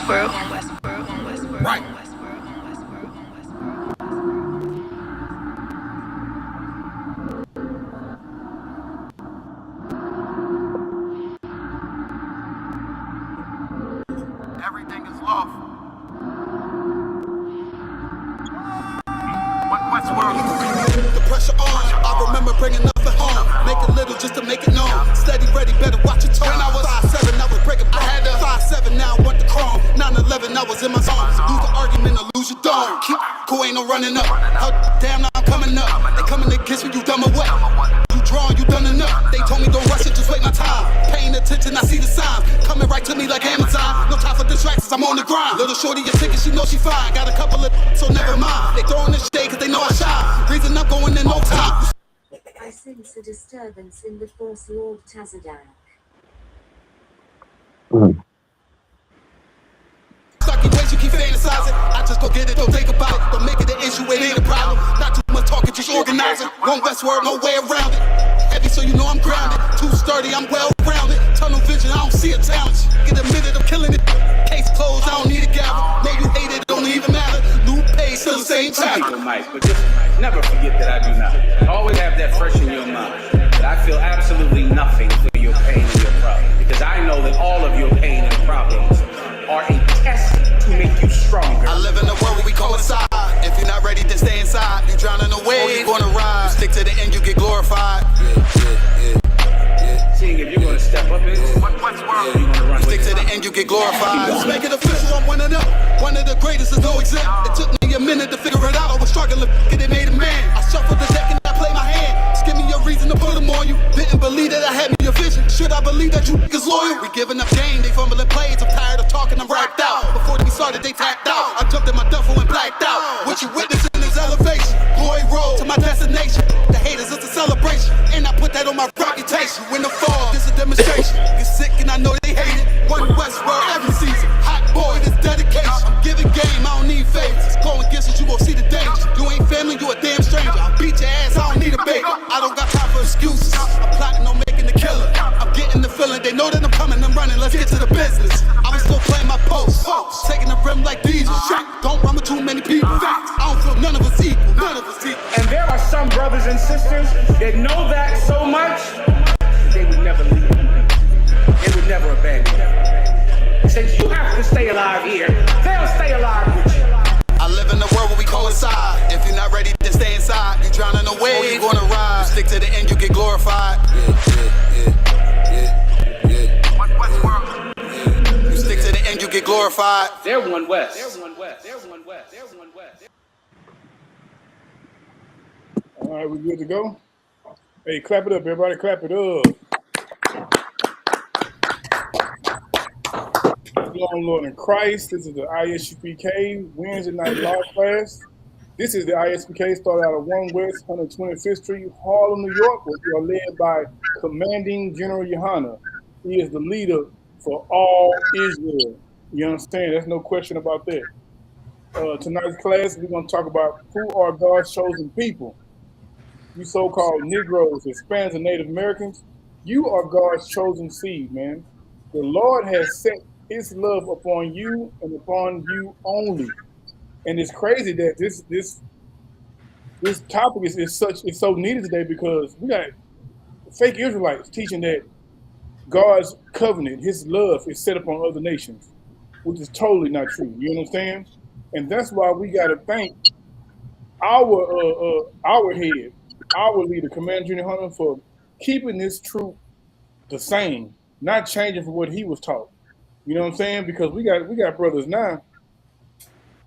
Right. Everything is love. The pressure on. I remember bringing up at home. Make it little just to make it known. Steady, ready, better watch your tone. When I was 5'7", I was breaking. I had a 5'7", now I want the chrome. 9/11, I was in my zone. Lose the argument or lose your dome. Keep cool, ain't no running up. Oh, damn, now I'm coming up. They coming to kiss me, you dumb or what? You drawing, you done enough. They told me don't rush it, just wait my time. Paying attention, I see the signs. Coming right to me like Amazon. No time for distractions, I'm on the grind. Little shorty, your ticket, she know she fine. Got a couple of so never mind. They throwing this shade cause they know I shine. Reason I'm going in no time. I sense a disturbance in the Force, Lord Tazadak. Sucky ways you keep fantasizing. I just go get it, don't think about it. Don't make it an issue, it ain't a problem. Not too much talking, just organizing. One Westward, no way around it. Heavy so you know I'm grounded. Too sturdy, I'm well rounded. Tunnel vision, I don't see a challenge. Get a minute, I'm killing it. Case closed, I don't need a gavel. Know you hate it, don't even matter. New page, still the same time. Mike, but just never forget that I do not. Always have that fresh in your mind. That I feel absolutely nothing for your pain and your problem. Because I know that all of your pain and problems are a test to make you stronger. I live in a world where we coincide. If you're not ready, then stay inside. You drowning away, you gonna ride. You stick to the end, you get glorified. Seeing if you're gonna step up in what's world, you're gonna run. Stick to the end, you get glorified. Let's make it official, I'm one of them. One of the greatest, is no exempt. It took me a minute to figure it out. I was struggling, get it made a man. I shuffled the deck and I play my hand. Just give me a reason to put them on you. Didn't believe that I had me a vision. Should I believe that you niggas loyal? We giving up game, they fumbling plays. I'm tired of talking, I'm racked out. Before we started, they tapped out. I jumped in my duffel and blacked out. What you witnessing is elevation. Glory road to my destination. The haters, it's a celebration. And I put that on my reputation. When the fall, this is a demonstration. Get sick and I know they hate it. One Westworld every season. Hot boy, this dedication. I'm giving game, I don't need favors. Go against it, you gon' see the danger. You ain't family, you a damn stranger. I'll beat your ass, I don't need a baby. I don't got time for excuses. I'm plotting on making the killer. I'm getting the feeling, they know that I'm coming, I'm running. Let's get to the business. I'm still playing my post. Taking the rim like diesel. Don't run with too many people. I don't feel none of us equal. None of us equal. And there are some brothers and sisters that know that so much, they would never leave. They would never abandon you. Since you have to stay alive here, they'll stay alive with you. I live in a world where we coincide. If you're not ready, then stay inside. You drowning away, you gonna ride. You stick to the end, you get glorified. You stick to the end, you get glorified. They're one West. They're one West. They're one West. They're one West. All right, we good to go? Hey, clap it up, everybody. Clap it up. Lord in Christ. This is the I.S.U.P.K. Wednesday night law class. This is the I.S.U.P.K. started out of 1 West 125th Street, Harlem, New York, where we are led by Commanding General YAHANNA. He is the leader for all Israel. You understand? There's no question about that. Tonight's class, we're going to talk about who are God's chosen people. You so-called Negroes, Hispanics, and Native Americans, you are God's chosen seed, man. The Lord has set His love upon you and upon you only. And it's crazy that this topic is so needed today, because we got fake Israelites teaching that God's covenant, His love, is set upon other nations, which is totally not true. You understand? And that's why we got to thank our head, our leader, Commander Junior Hunter, for keeping this truth the same, not changing from what he was taught. You know what I'm saying? Because we got brothers now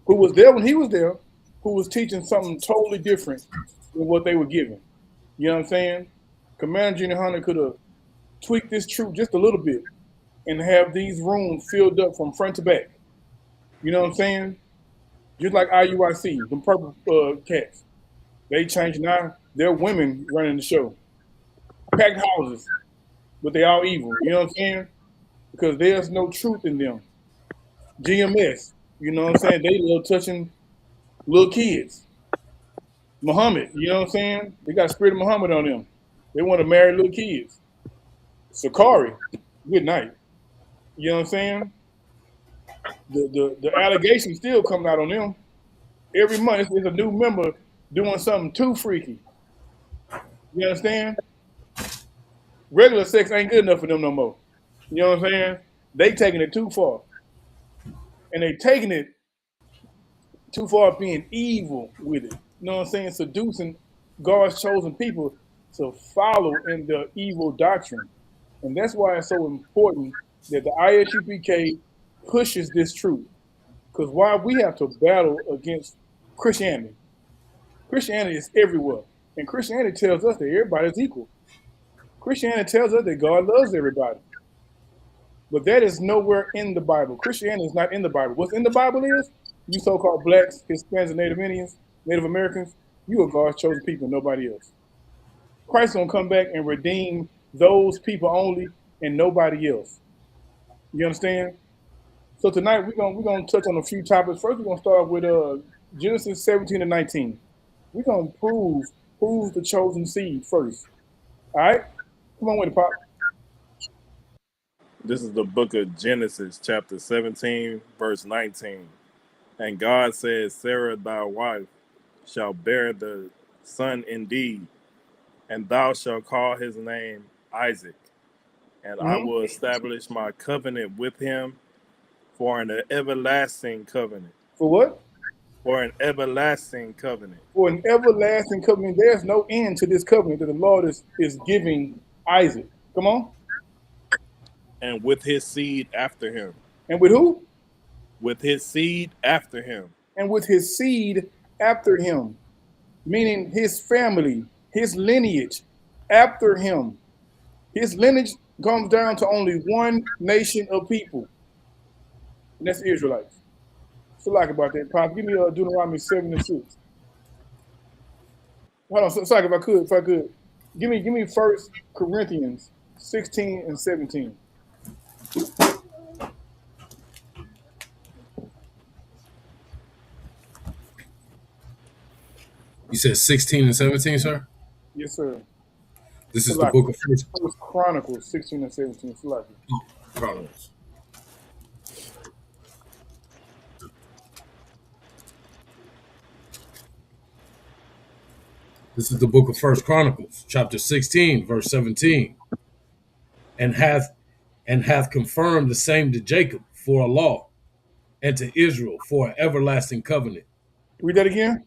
who was there when he was there, who was teaching something totally different than what they were giving. You know what I'm saying? Commander Junior Hunter could have tweaked this truth just a little bit and have these rooms filled up from front to back. You know what I'm saying? Just like IUIC, them purple cats. They changed now. They're women running the show. Packed houses, but they all evil. You know what I'm saying? Because there's no truth in them. GMS, you know what I'm saying? They love touching little kids. Muhammad, you know what I'm saying? They got spirit of Muhammad on them. They want to marry little kids. Sakari, good night. You know what I'm saying? the allegations still coming out on them. Every month there's a new member doing something too freaky. You understand? Regular sex ain't good enough for them no more. You know what I'm saying? They taking it too far. And they taking it too far being evil with it. You know what I'm saying? Seducing God's chosen people to follow in the evil doctrine. And that's why it's so important that the I.S.U.P.K pushes this truth. Because why we have to battle against Christianity. Christianity is everywhere. And Christianity tells us that everybody is equal. Christianity tells us that God loves everybody. But that is nowhere in the Bible. Christianity is not in the Bible. What's in the Bible is you so-called blacks, Hispanics, and Native Indians, Native Americans, you are God's chosen people, nobody else. Christ's gonna come back and redeem those people only and nobody else. You understand? So tonight we're gonna touch on a few topics. First, we're gonna start with Genesis 17 and 19. We're gonna prove who's the chosen seed first. All right? Come on with it, Pop. This is the book of Genesis, chapter 17, verse 19. And God said, Sarah, thy wife, shall bear the son indeed, and thou shalt call his name Isaac. And I will establish my covenant with him for an everlasting covenant. For what? For an everlasting covenant. For an everlasting covenant. There's no end to this covenant that the Lord is giving Isaac. Come on. And with his seed after him. And with who? With his seed after him. And with his seed after him. Meaning his family, his lineage after him. His lineage comes down to only one nation of people. And that's the Israelites. So like about that, Pop. Give me Deuteronomy 7 and 6. Hold on, sorry, if I could. Give me 1 Corinthians 16 and 17. You said 16 and 17, sir? Yes, sir. This is the book of First Chronicles 16 and 17. Chronicles. This is the book of First Chronicles, chapter 16, verse 17. And hath confirmed the same to Jacob for a law, and to Israel for an everlasting covenant. Read that again.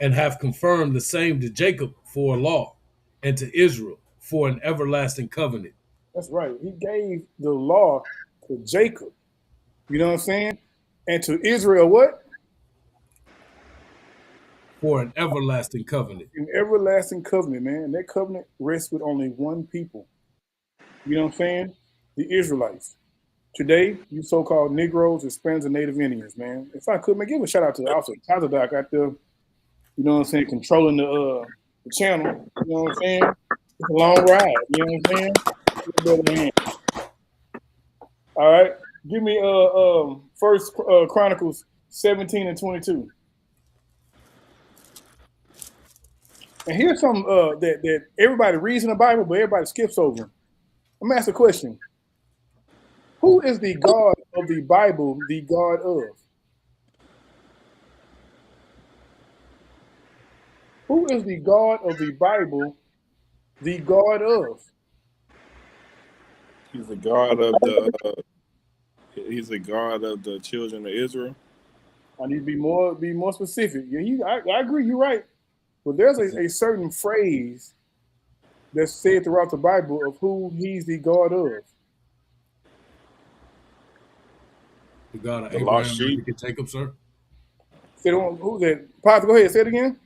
And hath confirmed the same to Jacob for a law, and to Israel for an everlasting covenant. That's right. He gave the law to Jacob. You know what I'm saying? And to Israel, what? For an everlasting covenant. An everlasting covenant, man. And that covenant rests with only one people. You know what I'm saying? The Israelites. Today, you so-called Negroes, Hispanics, and Native Indians, man. If I could, man, give a shout out to also Tazadak out there. You know what I'm saying? Controlling the channel. You know what I'm saying? It's a long ride. You know what I'm saying? All right. Give me First Chronicles 17 and 22. And here's something that everybody reads in the Bible, but everybody skips over. I'm gonna ask a question. Who is the God of the Bible the God of? Who is the God of the Bible the God of? He's the God of the he's the God of the children of Israel. I need to be more specific. Yeah, I agree, you're right. But there's a certain phrase that's said throughout the Bible of who he's the God of. The God of Abraham, Isaac, and Jacob, sir? Say who's that? Pastor, go ahead, say it again.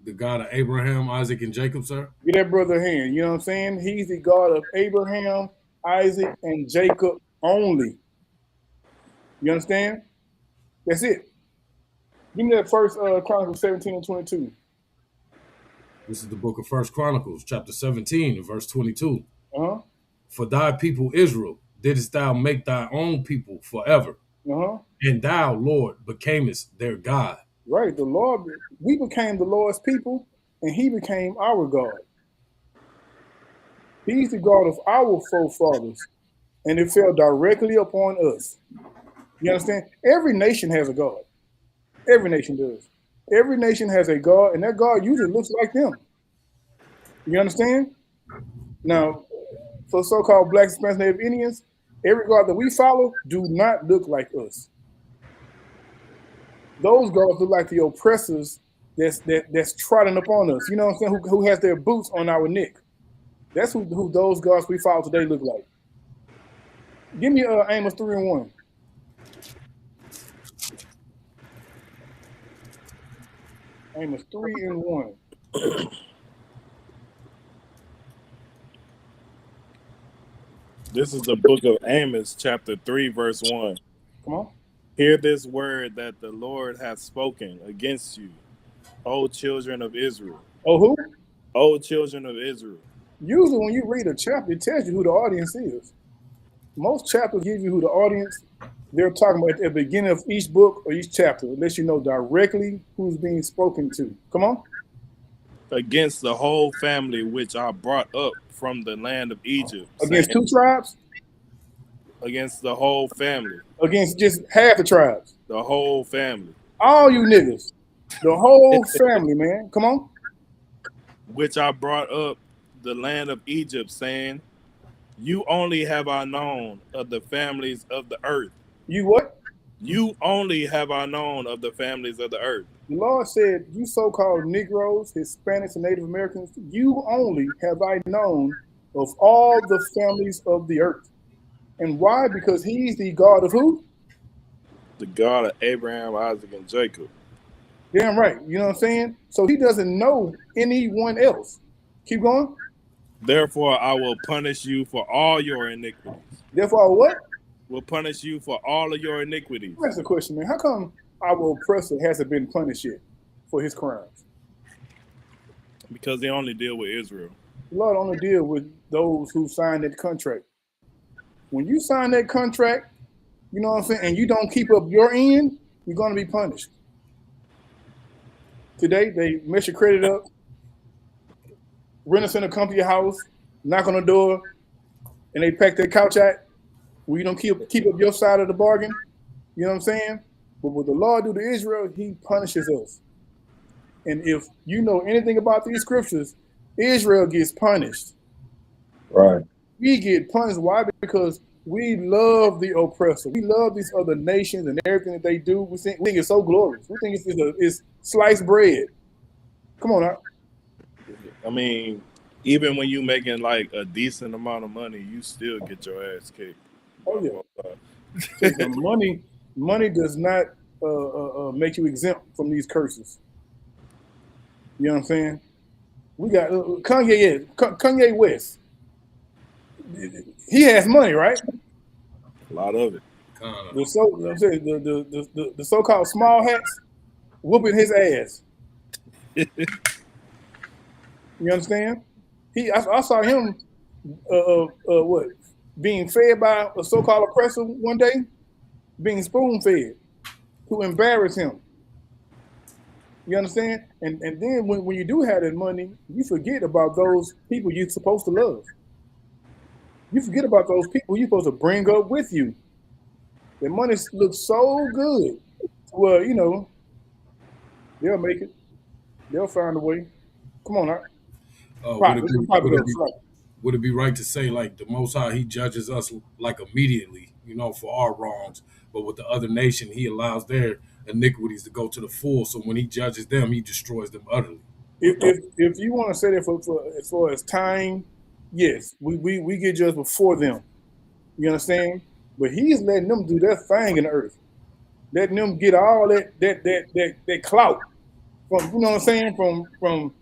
The God of Abraham, Isaac, and Jacob, sir? Get that brother a hand. You know what I'm saying? He's the God of Abraham, Isaac, and Jacob only. You understand? That's it. Give me that First Chronicles 17 and 22. This is the book of First Chronicles, chapter 17, and verse 22. Uh-huh. For thy people Israel didst thou make thy own people forever. Uh-huh. And thou, Lord, becamest their God. Right. The Lord, we became the Lord's people, and he became our God. He's the God of our forefathers, and it fell directly upon us. You understand? Every nation has a God. Every nation does. Every nation has a God, and that God usually looks like them. You understand? Now, for so-called Black, Hispanics, Native Indians, every God that we follow do not look like us. Those gods look like the oppressors that's trotting upon us. You know what I'm saying? Who has their boots on our neck. That's who those gods we follow today look like. Give me Amos 3:1. Amos 3:1. This is the book of Amos, chapter 3, verse 1. Come on. Hear this word that the Lord hath spoken against you, O children of Israel. Oh, who? O children of Israel. Usually when you read a chapter, it tells you who the audience is. Most chapters give you who the audience they're talking about at the beginning of each book or each chapter. It lets you know directly who's being spoken to. Come on. Against the whole family which I brought up from the land of Egypt. Against saying, 2 tribes? Against the whole family. Against just half the tribes? The whole family. All you niggas. The whole family, man. Come on. Which I brought up the land of Egypt, saying, you only have I known of the families of the earth. You what? You only have I known of the families of the earth. The Lord said, you so-called Negroes, Hispanics, and Native Americans, you only have I known of all the families of the earth. And why? Because he's the God of who? The God of Abraham, Isaac, and Jacob. Damn right. You know what I'm saying? So he doesn't know anyone else. Keep going. Therefore, I will punish you for all your iniquities. Therefore, what? Will punish you for all of your iniquities. That's the question, man. How come our oppressor hasn't been punished yet for his crimes? Because they only deal with Israel. The Lord only deal with those who signed that contract. When you sign that contract, you know what I'm saying, and you don't keep up your end, you're going to be punished. Today, they mess your credit up, rent us in a company house, knock on the door, and they pack their couch out where you don't keep up your side of the bargain. You know what I'm saying? But what the Lord do to Israel, he punishes us. And if you know anything about these scriptures, Israel gets punished. Right. We get punished. Why? Because we love the oppressor. We love these other nations and everything that they do. We think it's so glorious. We think it's sliced bread. Come on now. I mean, even when you making like a decent amount of money, you still get your ass kicked. Oh yeah. The money does not make you exempt from these curses. You know what I'm saying? We got Kanye West. He has money, right? A lot of it. The so-called small hats whooping his ass. You understand? I saw him being fed by a so-called oppressor one day, being spoon-fed to embarrass him. You understand? And then when you do have that money, you forget about those people you're supposed to love. You forget about those people you're supposed to bring up with you. Their money looks so good. Well, you know, they'll make it. They'll find a way. Come on now. Would it be right to say, like, the Most High, he judges us like immediately, you know, for our wrongs, but with the other nation, he allows their iniquities to go to the full. So when he judges them, he destroys them utterly. If you want to say that for as far as time, yes, we get judged before them. You understand? But he's letting them do their thing in the earth, letting them get all that clout from, you know what I'm saying, from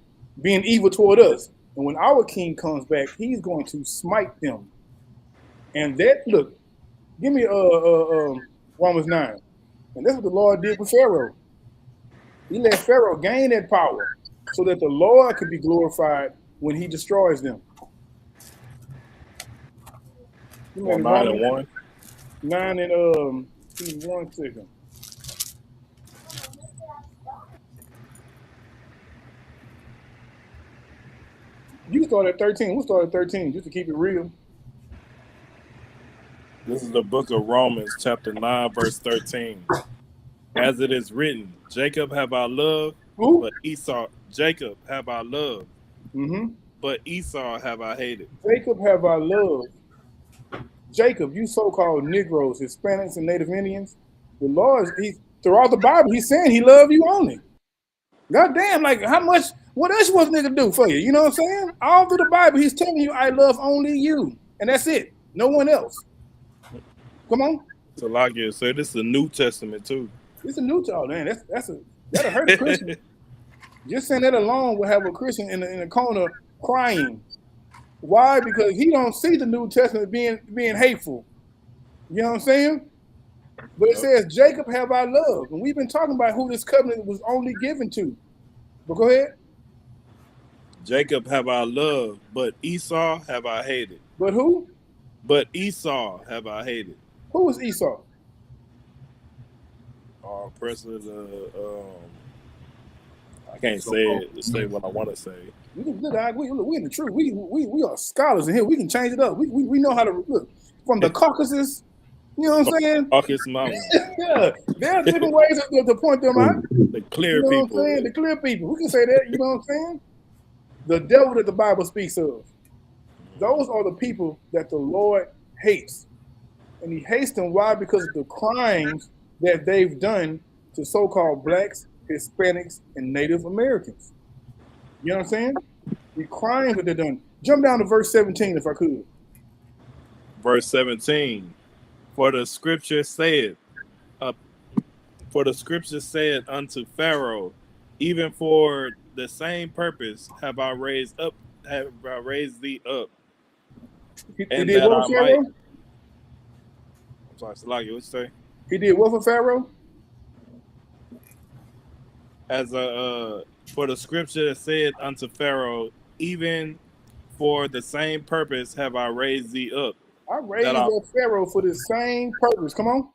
being evil toward us. And when our king comes back, he's going to smite them. And that, look, give me Romans 9. And that's what the Lord did with Pharaoh. He let Pharaoh gain that power so that the Lord could be glorified when he destroys them. 9:1. 9 and 1 second. You start at 13. We'll start at 13 just to keep it real. This is the book of Romans, chapter 9, verse 13. As it is written, Jacob have I loved, Who? but Jacob have I loved, Mm-hmm. but Esau have I hated. Jacob have I loved. Jacob, you so-called Negroes, Hispanics, and Native Indians, the Lord, throughout the Bible, he's saying he loved you only. God damn, like how much, what else was nigga do for you? You know what I'm saying? All through the Bible, he's telling you, I love only you. And that's it. No one else. Come on. So like you said, this is the New Testament too. It's a new talk, man. That'll hurt a Christian. Just saying that alone will have a Christian in the corner crying. Why? Because he don't see the New Testament being hateful. You know what I'm saying? But it says, Jacob have I loved. And we've been talking about who this covenant was only given to. But go ahead. Jacob have I loved, but Esau have I hated. But who? But Esau have I hated. Who was Esau? President, I can't say what I want to say. We in the truth. We are scholars in here. We can change it up. We know how to look from the Caucasus. You know what I'm saying? Caucasus Mountain. Yeah, there are different ways to point them out. The clear you know people. What I'm saying? The clear people. We can say that. You know what I'm saying? The devil that the Bible speaks of. Those are the people that the Lord hates, and He hates them. Why? Because of the crimes that they've done to so-called blacks, Hispanics, and Native Americans. You know what I'm saying? The crimes that they've done. Jump down to verse 17 if I could. Verse 17. For the scripture said unto Pharaoh, even for the same purpose have I raised thee up. And that I might. I'm sorry, Salaki, what you say? He did what for Pharaoh? For the scripture said unto Pharaoh, even for the same purpose have I raised thee up. I raised up Pharaoh for the same purpose. Come on.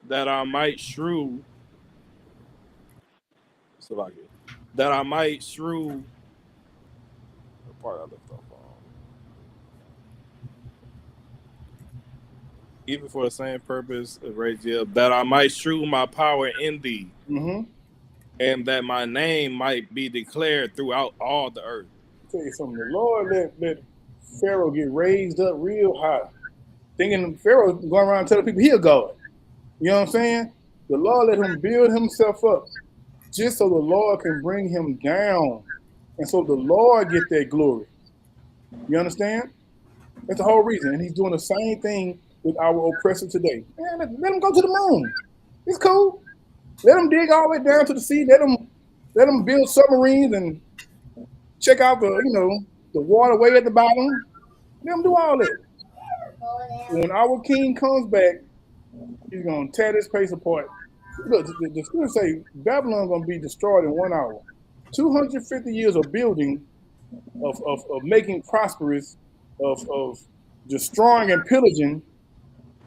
That I might shrew. Salaki. That I might shrew. The part I left off on. Even for the same purpose, raise thee up, that I might shrew my power in thee. Mm-hmm. And that my name might be declared throughout all the earth. I'll tell you something. The Lord let Pharaoh get raised up real high, thinking Pharaoh going around telling people he a God. You know what I'm saying? The Lord let him build himself up just so the Lord can bring him down, and so the Lord get that glory. You understand? That's the whole reason. And He's doing the same thing with our oppressor today. Man, let him go to the moon. It's cool. Let them dig all the way down to the sea. Let them build submarines and check out the waterway at the bottom. Let them do all that. When our king comes back, he's gonna tear this place apart. Look, the scriptures say Babylon's gonna be destroyed in 1 hour. 250 years of building, of making prosperous, of destroying and pillaging.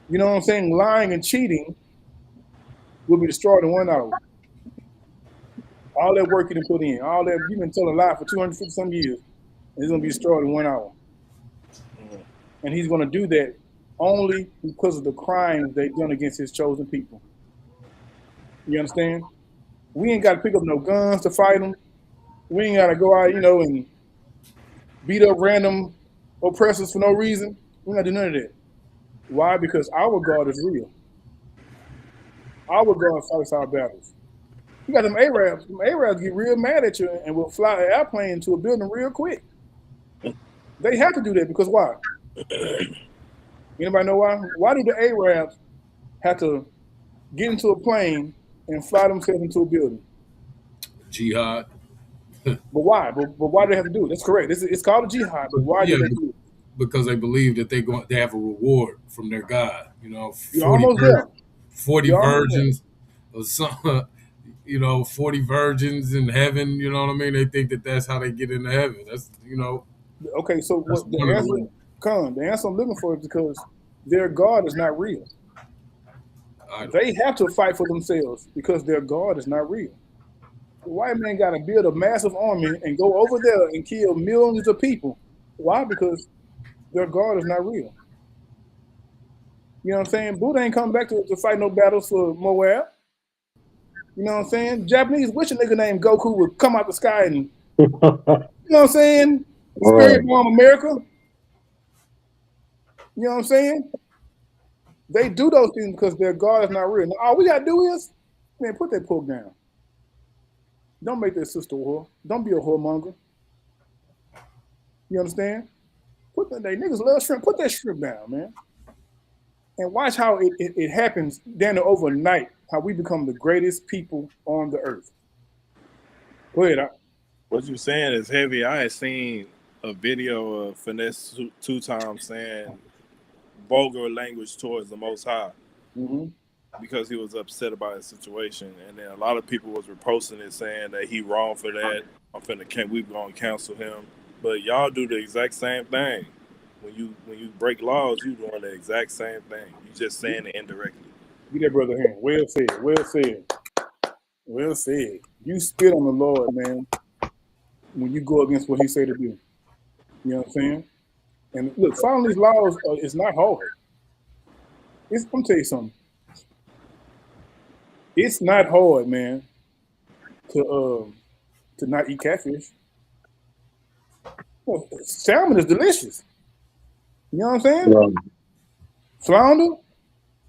You know what I'm saying? Lying and cheating will be destroyed in 1 hour. All that work you done put in, all that you've been telling a lie for 250 some years, and it's gonna be destroyed in 1 hour. And He's gonna do that only because of the crimes they've done against His chosen people. You understand? We ain't got to pick up no guns to fight them. We ain't got to go out, and beat up random oppressors for no reason. We ain't got to do none of that. Why? Because our God is real. Our God fights our battles. You got them Arabs. Them Arabs get real mad at you and will fly an airplane into a building real quick. They have to do that because why? Anybody know why? Why do the Arabs have to get into a plane and fly themselves into a building? Jihad. But why? But why do they have to do it? That's correct. It's called a jihad. But why do they do it? Because they believe that they have a reward from their God. 40 virgins or some, 40 virgins in heaven. You know what I mean? They think that that's how they get into heaven. That's Okay, so what the answer I'm looking for is because their God is not real. They have to fight for themselves because their God is not real. The white man got to build a massive army and go over there and kill millions of people. Why? Because their God is not real. You know what I'm saying? Buddha ain't coming back to fight no battles for Moab. You know what I'm saying? Japanese wish a nigga named Goku would come out the sky and, you know what I'm saying? Spirit bomb America. You know what I'm saying? They do those things because their God is not real. Now, all we gotta do is, man, put that pork down. Don't make that sister a whore. Don't be a whoremonger. You understand? Put that. They niggas love shrimp. Put that shrimp down, man. And watch how it happens down there overnight. How we become the greatest people on the earth. Go ahead. What you saying is heavy. I had seen a video of Finesse two times saying vulgar language towards the Most High because he was upset about his situation, and then a lot of people was reposting it saying that he wrong for that. We gonna cancel him, but y'all do the exact same thing. When you break laws, you doing the exact same thing. You just saying it indirectly. Get that brother hand. Well said. Well said. Well said. You spit on the Lord, man, when you go against what he said to do. You know what I'm saying? And look, following these laws is not hard. I'm gonna tell you something. It's not hard, man, to not eat catfish. Well, salmon is delicious. You know what I'm saying? Yeah. Flounder. You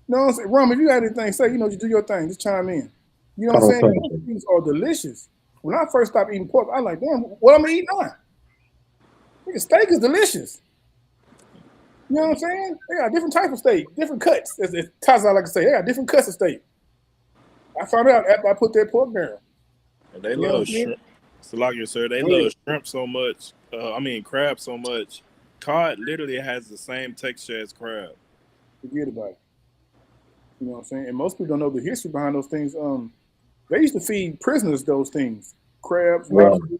know what I'm saying? Rum, if you got anything to say, you do your thing. Just chime in. You know what I'm saying? These are delicious. When I first stopped eating pork, I was like, damn, what I'm gonna eat now? Steak is delicious. You know what I'm saying? They got different types of steak, different cuts. As Taza like to say, they got different cuts of steak. I found out after I put that pork down. And they love shrimp. Salakia, sir. They love shrimp so much. Crab so much. Cod literally has the same texture as crab. Forget about it. You know what I'm saying? And most people don't know the history behind those things. They used to feed prisoners those things. Crabs, lobster,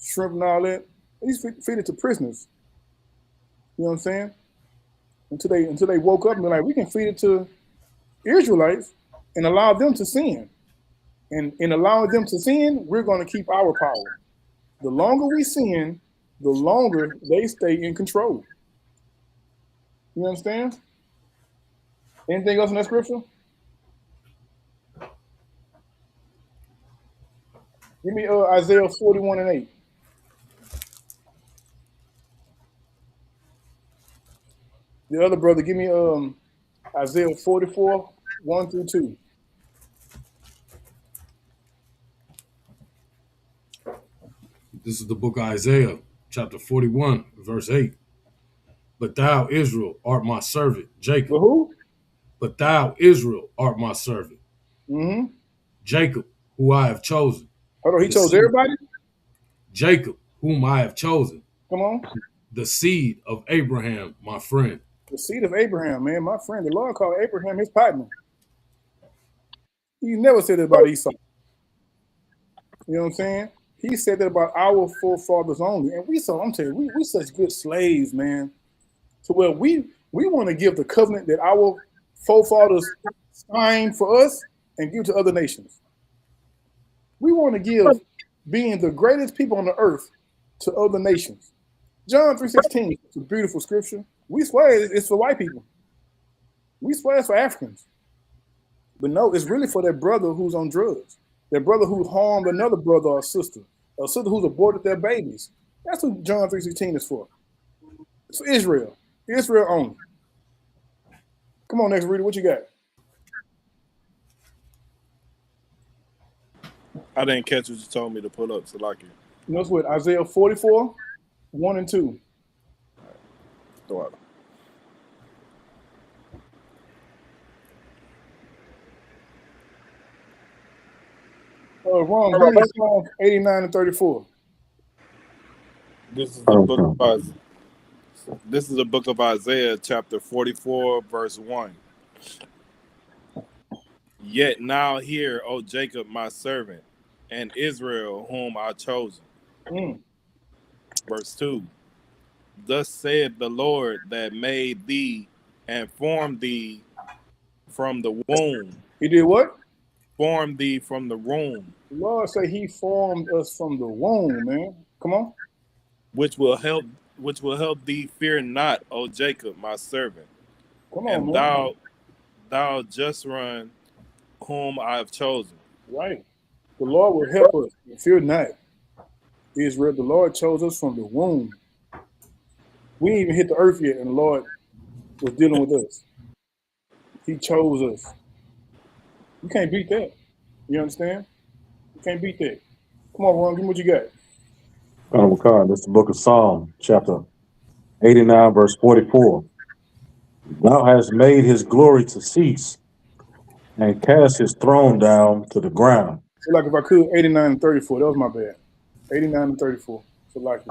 shrimp, and all that. They used to feed it to prisoners. You know what I'm saying? Until they woke up and be like, we can feed it to Israelites and allow them to sin. And in allowing them to sin, we're going to keep our power. The longer we sin, the longer they stay in control. You understand? Anything else in that scripture? Give me Isaiah 41:8. The other brother, give me Isaiah 44:1-2. This is the book of Isaiah, chapter 41, verse 8. But thou, Israel, art my servant, Jacob. But who? But thou, Israel, art my servant. Jacob, who I have chosen. Hold on, he chose everybody? Jacob, whom I have chosen. Come on. The seed of Abraham, my friend. The seed of Abraham, man, my friend. The Lord called Abraham his partner. He never said that about Esau. You know what I'm saying? He said that about our forefathers only. And I'm telling you, we such good slaves, man. So we want to give the covenant that our forefathers signed for us and give to other nations. We want to give being the greatest people on the earth to other nations. John 3:16, it's a beautiful scripture. We swear it's for white people. We swear it's for Africans. But no, it's really for that brother who's on drugs. That brother who harmed another brother or sister who's aborted their babies. That's what John 3:16 is for. It's for Israel. Israel only. Come on, next reader, what you got? I didn't catch what you told me to pull up, Salakia. You know what? Isaiah 44:1-2. Throw out. Wrong. Give me Psalm 89-34. This is the book of Isaiah. This is the book of Isaiah, chapter 44, verse 1. Yet now hear, O Jacob, my servant, and Israel, whom I chosen. Verse 2. Thus saith the Lord that made thee and formed thee from the womb. He did what? Formed thee from the womb. The Lord say he formed us from the womb, man. Come on. Which will help thee fear not, O Jacob, my servant. Come on, man. thou just run whom I have chosen. Right. The Lord will help us. Fear not, Israel. The Lord chose us from the womb. We ain't even hit the earth yet, and the Lord was dealing with us. He chose us. You can't beat that. You understand? You can't beat that. Come on, Ron, give me what you got. This is the book of Psalm, chapter 89, verse 44. Thou hast made his glory to cease and cast his throne down to the ground. So like if I could, 89 and 34. That was my bad. 89 and 34. So like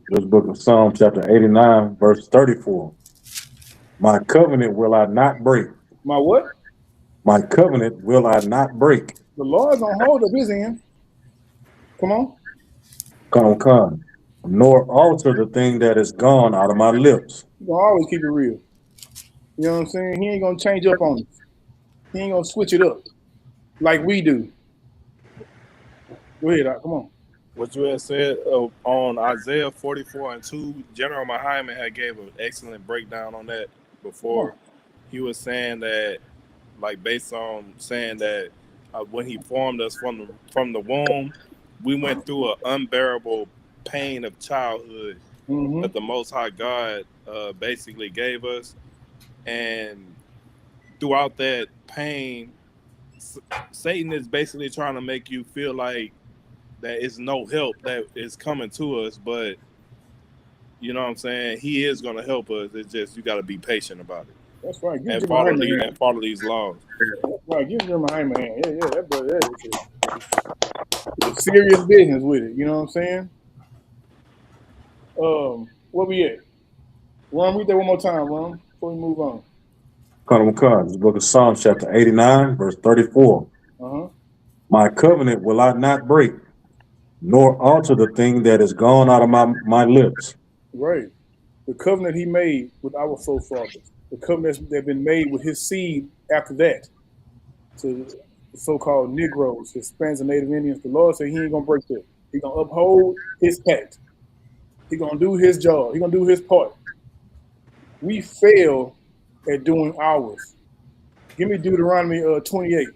This book of Psalm, chapter 89, verse 34. My covenant will I not break. my what? My covenant will I not break. The Lord's gonna hold up his end. Come on. Nor alter the thing that is gone out of my lips. He's gonna always keep it real. You know what I'm saying? He ain't gonna change up on us. He ain't gonna switch it up like we do. Go ahead, Doc. Come on. What you had said on Isaiah 44 and 2, General Muhammad had gave an excellent breakdown on that before. He was saying that, like, based on saying that when he formed us from the womb, we went through an unbearable pain of childhood that the Most High God basically gave us. And throughout that pain, Satan is basically trying to make you feel like that is no help that is coming to us, but you know what I'm saying? He is going to help us. It's just you got to be patient about it. That's right. Give And Jim a hand. follow these laws. That's right. Give Jim a hand. Yeah, that brother, that is serious business with it. You know what I'm saying? Where we at? Ron, read that one more time, Ron, before we move on. This book of Psalm, chapter 89, verse 34. My covenant will I not break, nor alter the thing that is gone out of my lips. Right. The covenant he made with our forefathers, the covenants that have been made with his seed after that, to the so-called Negroes, Hispanics, and Native Indians, the Lord said he ain't gonna break that. He gonna uphold his pact. He gonna do his job. He gonna do his part. We fail at doing ours. Give me Deuteronomy 28.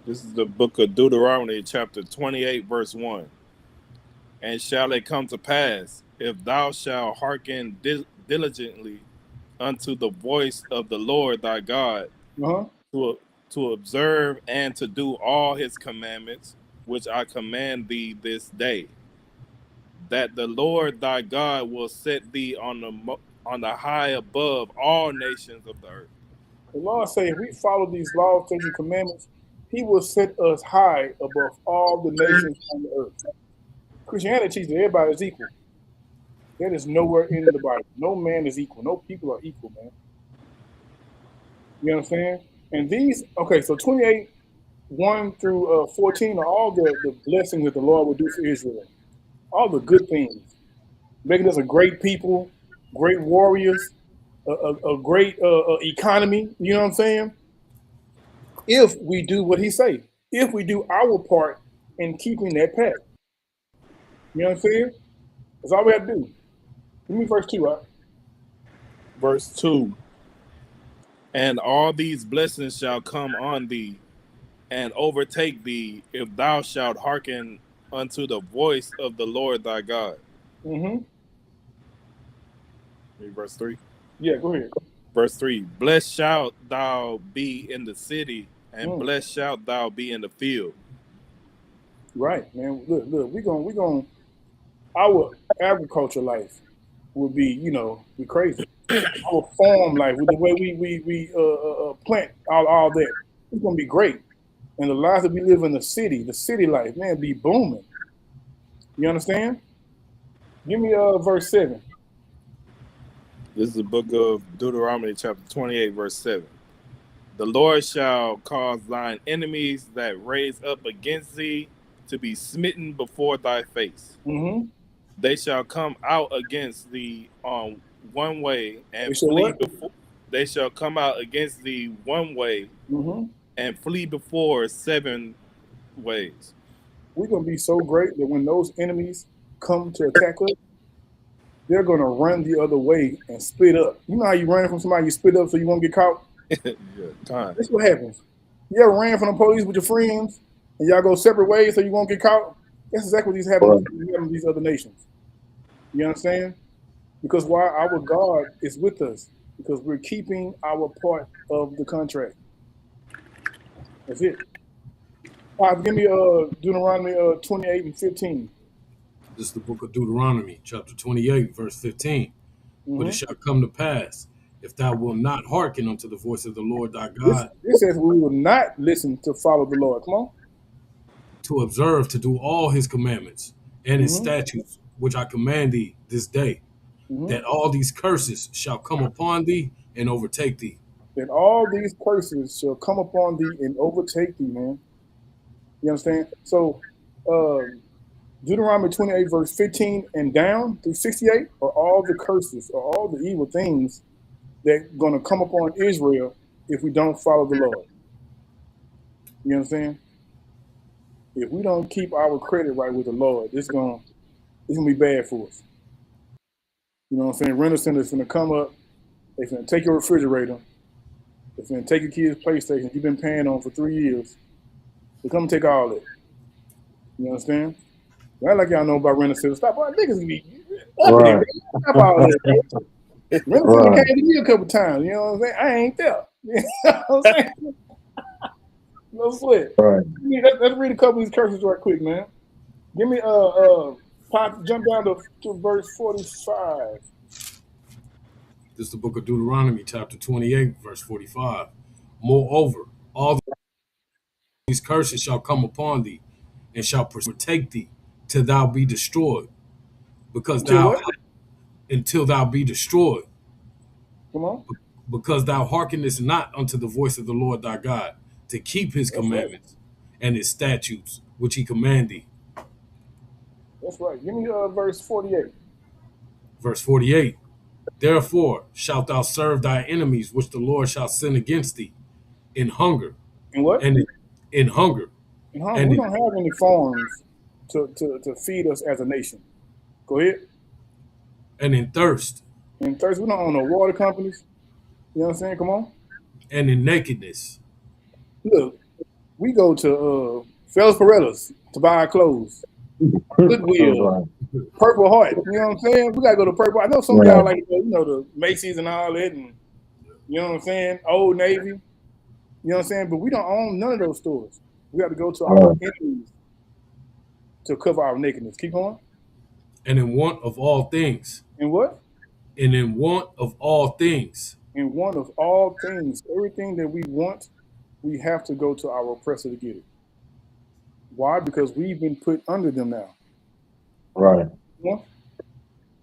This is the book of Deuteronomy, chapter 28, verse 1. And shall it come to pass, if thou shalt hearken diligently unto the voice of the Lord thy God, to observe and to do all his commandments, which I command thee this day, that the Lord thy God will set thee on the high above all nations of the earth. The Lord say if we follow these laws, statutes, and commandments, he will set us high above all the nations on the earth. Christianity teaches that everybody is equal. That is nowhere in the Bible. No man is equal. No people are equal, man. You know what I'm saying? And these, okay, so 28, 1 through 14 are all the blessings that the Lord will do for Israel. All the good things. Making us a great people, great warriors, a great economy. You know what I'm saying? If we do what he say. If we do our part in keeping that pact. You know what I'm saying? That's all we have to do. Give me verse 2, right? Verse 2. And all these blessings shall come on thee and overtake thee if thou shalt hearken unto the voice of the Lord thy God. Read verse 3. Yeah, go ahead. Verse 3. Blessed shalt thou be in the city, and blessed shalt thou be in the field. Right, man. Look, we gonna our agriculture life will be, be crazy. Our farm life, with the way we plant all that, it's gonna be great. And the lives that we live in the city life, man, be booming. You understand? Give me verse 7. This is the book of Deuteronomy, chapter 28, verse 7. The Lord shall cause thine enemies that raise up against thee to be smitten before thy face. They shall come out against thee on one way and flee before. They shall come out against thee one way and flee before 7 ways. We're gonna be so great that when those enemies come to attack us, they're gonna run the other way and split up. You know how you run from somebody, you split up so you won't get caught? Yeah, time. That's what happens. You ever ran from the police with your friends and y'all go separate ways so you won't get caught? That's exactly what happens in these other nations. You understand? Because why? Our God is with us because we're keeping our part of the contract. That's it. All right, give me Deuteronomy 28 and 15. This is the book of Deuteronomy, chapter 28, verse 15. But it shall come to pass, if thou wilt not hearken unto the voice of the Lord thy God, This says we will not listen to follow the Lord. Come on. to observe to do all his commandments and his statutes, which I command thee this day, that all these curses shall come upon thee and overtake thee. That all these curses shall come upon thee and overtake thee, man. You understand? So, Deuteronomy 28, verse 15 and down through 68 are all the curses or all the evil things that are going to come upon Israel if we don't follow the Lord. You understand? If we don't keep our credit right with the Lord, it's gonna be bad for us. You know what I'm saying? Renter center's gonna come up, they're gonna take your refrigerator, they're gonna take your kid's PlayStation you've been paying on for 3 years. They come take all that. You understand? Not like y'all know about renter center. Stop all niggas be up in it. Stop all that. Renter center came to me a couple times, you know what I'm saying? I ain't there. You know what I'm saying? No sweat. Right. Let's read a couple of these curses right quick, man. Give me jump down to verse 45. This is the book of Deuteronomy, chapter 28, verse 45. Moreover, all these curses shall come upon thee, and shall protect thee till thou be destroyed, until thou be destroyed, Come on. because thou hearkenest not unto the voice of the Lord thy God, to keep his commandments and his statutes, which he command thee. That's right. Give me verse 48. Verse 48. Therefore shalt thou serve thy enemies, which the Lord shall send against thee, in hunger. And what? And in hunger. In hunger. We don't have any farms to feed us as a nation. Go ahead. And in thirst. In thirst, we don't own no water companies. You know what I'm saying? Come on. And in nakedness. Look, we go to Fellas Parella's to buy our clothes. Goodwill, Purple Heart. You know what I'm saying? We gotta go to Purple. I know some of y'all like the Macy's and all that, and you know what I'm saying? Old Navy. You know what I'm saying? But we don't own none of those stores. We have to go to our enemies to cover our nakedness. Keep going. And in want of all things. In what? And in want of all things. In want of all things. Everything that we want, we have to go to our oppressor to get it. Why? Because we've been put under them now. Right. Yeah.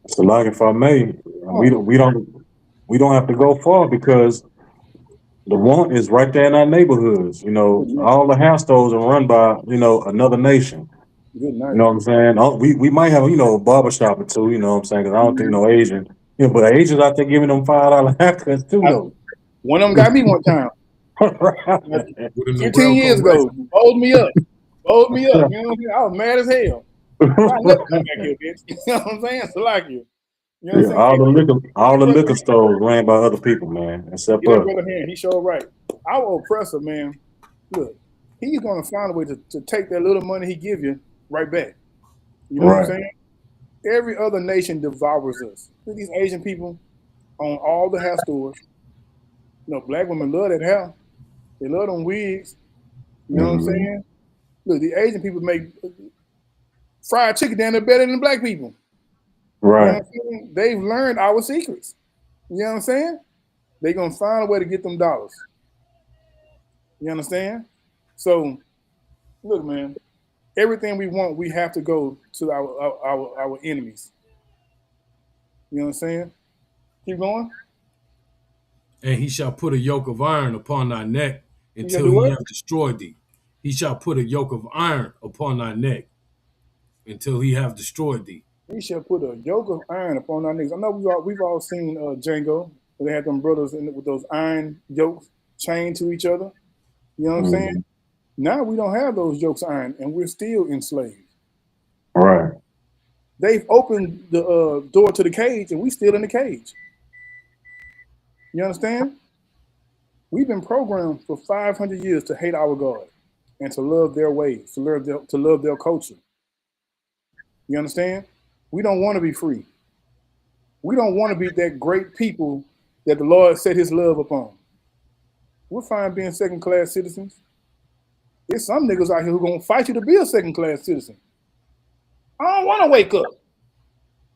So, like, if I may, we don't have to go far because the want is right there in our neighborhoods. You know, all the house stores are run by another nation. Good night. You know what I'm saying? We might have a barber shop or two. You know what I'm saying? Because I don't think no Asian. But Asians out there giving them $5 haircuts too, though. One of them got me one time. 15 years ago, hold me up. You know what I'm saying? I was mad as hell. I never come back here, bitch. You know what I'm saying? So like you. You know what I'm saying? All the liquor stores ran by other people, man. Except for brother hand, he showed right. Our oppressor, man, look, he's gonna find a way to take that little money he give you right back. You know what I'm saying? Every other nation devours us. These Asian people own all the hair stores. Black women love that hair. They love them wigs. You know what I'm saying? Look, the Asian people make fried chicken down there better than black people. Right. You know what I'm saying? They've learned our secrets. You know what I'm saying? They're going to find a way to get them dollars. You understand? So, look, man, everything we want, we have to go to our enemies. You know what I'm saying? Keep going. And he shall put a yoke of iron upon thy neck until he have destroyed thee. He shall put a yoke of iron upon thy neck until he have destroyed thee. He shall put a yoke of iron upon our necks. I know we've all seen Django, where they had them brothers with those iron yokes chained to each other. You know what I'm saying? Now we don't have those yokes of iron, and we're still enslaved. Right. They've opened the door to the cage, and we still in the cage. You understand? We've been programmed for 500 years to hate our God and to love their ways, to love their culture. You understand? We don't want to be free. We don't want to be that great people that the Lord set his love upon. We're fine being second-class citizens. There's some niggas out here who gonna fight you to be a second-class citizen. I don't want to wake up.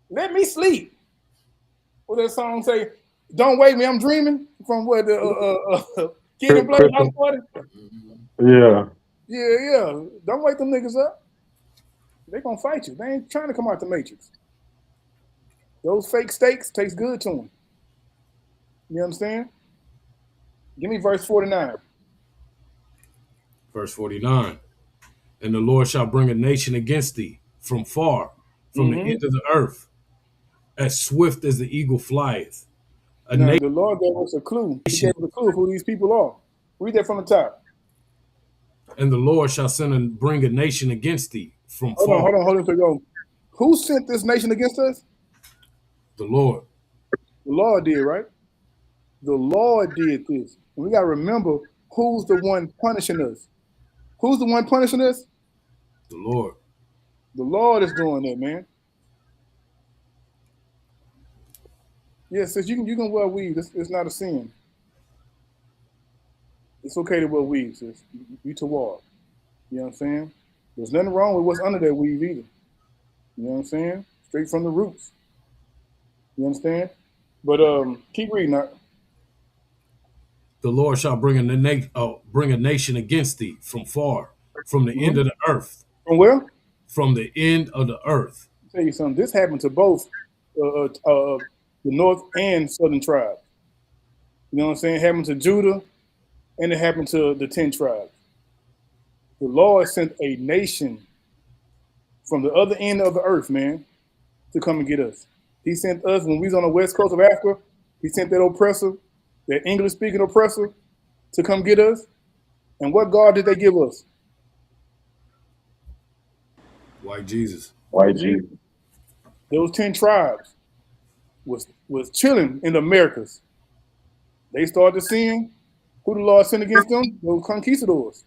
Let me sleep. What that song say? Don't wake me, I'm dreaming. From what the Kid and Play House Party? Yeah. Yeah. Don't wake them niggas up. They gonna fight you. They ain't trying to come out the matrix. Those fake steaks taste good to them. You understand? Give me verse 49. Verse 49. And the Lord shall bring a nation against thee from far, from the end of the earth, as swift as the eagle flieth. Now, the Lord gave us a clue. He gave us a clue of who these people are. Read that from the top. And the Lord shall send and bring a nation against thee from far. Hold on. So who sent this nation against us? The Lord. The Lord did, right? The Lord did this. And we got to remember who's the one punishing us. Who's the one punishing us? The Lord. The Lord is doing that, man. Yes, sis, you can wear weave. It's not a sin. It's okay to wear weave, sis. You tawar. You know what I'm saying? There's nothing wrong with what's under that weave either. You know what I'm saying? Straight from the roots. You understand? But keep reading that. The Lord shall bring a nation against thee from far, from the end of the earth. From where? From the end of the earth. I'll tell you something. This happened to both the north and southern tribes. You know what I'm saying? It happened to Judah, and it happened to the 10 tribes. The Lord sent a nation from the other end of the earth, man, to come and get us. He sent us when we was on the west coast of Africa. He sent that oppressor, that English-speaking oppressor, to come get us. And what God did they give us? White Jesus. White Jesus. Those 10 tribes was chilling in the Americas. They started seeing who the Lord sent against them, those conquistadors,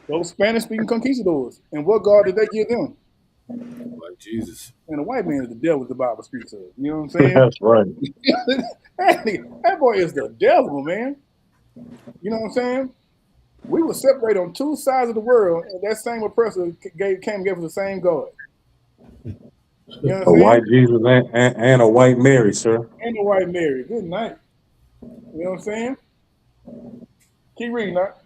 those Spanish-speaking conquistadors. And what God did they give them? White Jesus. And the white man is the devil the Bible speaks of. You know what I'm saying? That's right. that boy is the devil, man. You know what I'm saying? We were separated on two sides of the world, and that same oppressor came and gave us the same God. You know what I'm A saying? white Jesus and a white Mary, sir. And the white Mary. Good night. You know what I'm saying? Keep reading that.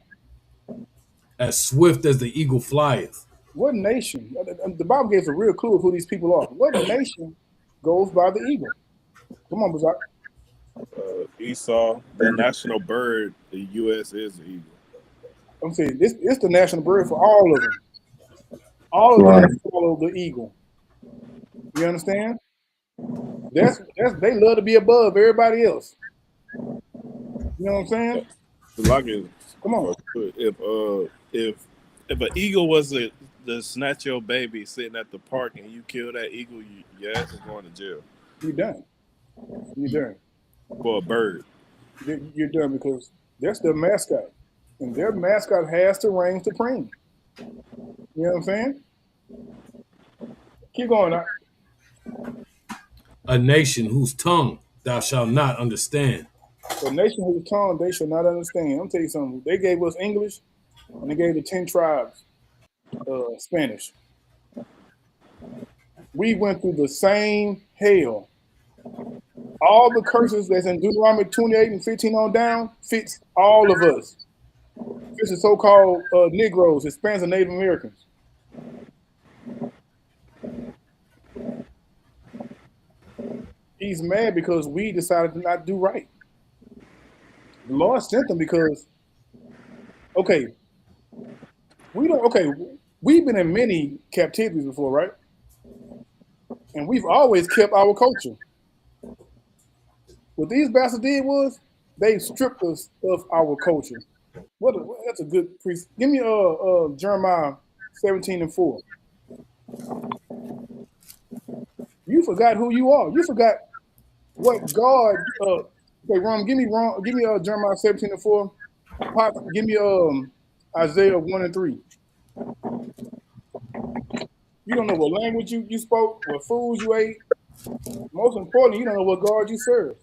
As swift as the eagle flieth. What nation? The Bible gives a real clue of who these people are. What nation goes by the eagle? Come on, Bazak. Esau, the national bird, the U.S. is the eagle. I'm saying it's the national bird for all of them. All of them follow the eagle. You understand? That's they love to be above everybody else. You know what I'm saying? Like it, Come on. If an eagle was to snatch your baby sitting at the park and you kill that eagle, your ass is going to jail. You're done. You're done. For a bird. You're done because that's their mascot. And their mascot has to reign supreme. You know what I'm saying? Keep going. A nation whose tongue thou shalt not understand. A nation whose tongue they shall not understand. I'm telling you something. They gave us English, and they gave the 10 tribes Spanish. We went through the same hell. All the curses that's in Deuteronomy 28 and 15 on down fits all of us. Fits the so-called Negroes, Hispanics, and Native Americans. He's mad because we decided to not do right. The Lord sent them because, we've been in many captivities before, right? And we've always kept our culture. What these bastards did was they stripped us of our culture. That's a good priest. Give me Jeremiah 17:4. You forgot who you are. You forgot what God. Okay, Ron, give me Jeremiah 17:4. Pop, give me Isaiah 1:3. You don't know what language you spoke, what foods you ate. Most importantly, you don't know what God you serve.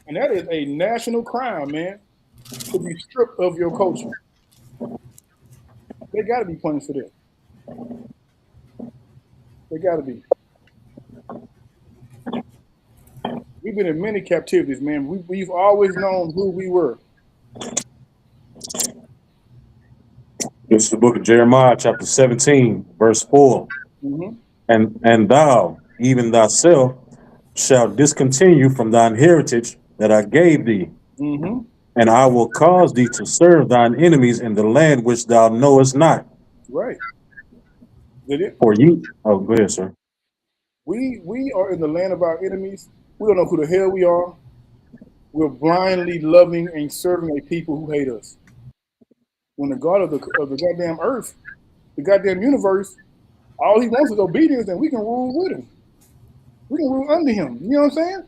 And that is a national crime, man, to be stripped of your culture. They got to be punished for that. They got to be. We've been in many captivities, man. We've always known who we were. This is the book of Jeremiah, chapter 17, verse 4. Mm-hmm. And thou, even thyself, shalt discontinue from thine heritage that I gave thee, Mm-hmm. and I will cause thee to serve thine enemies in the land which thou knowest not. Right. Did it? For you, oh, go ahead, sir. We are in the land of our enemies. We don't know who the hell we are. We're blindly loving and serving a people who hate us. When the God of the goddamn earth, the goddamn universe, all he wants is obedience, and we can rule with him. We can rule under him. You know what I'm saying?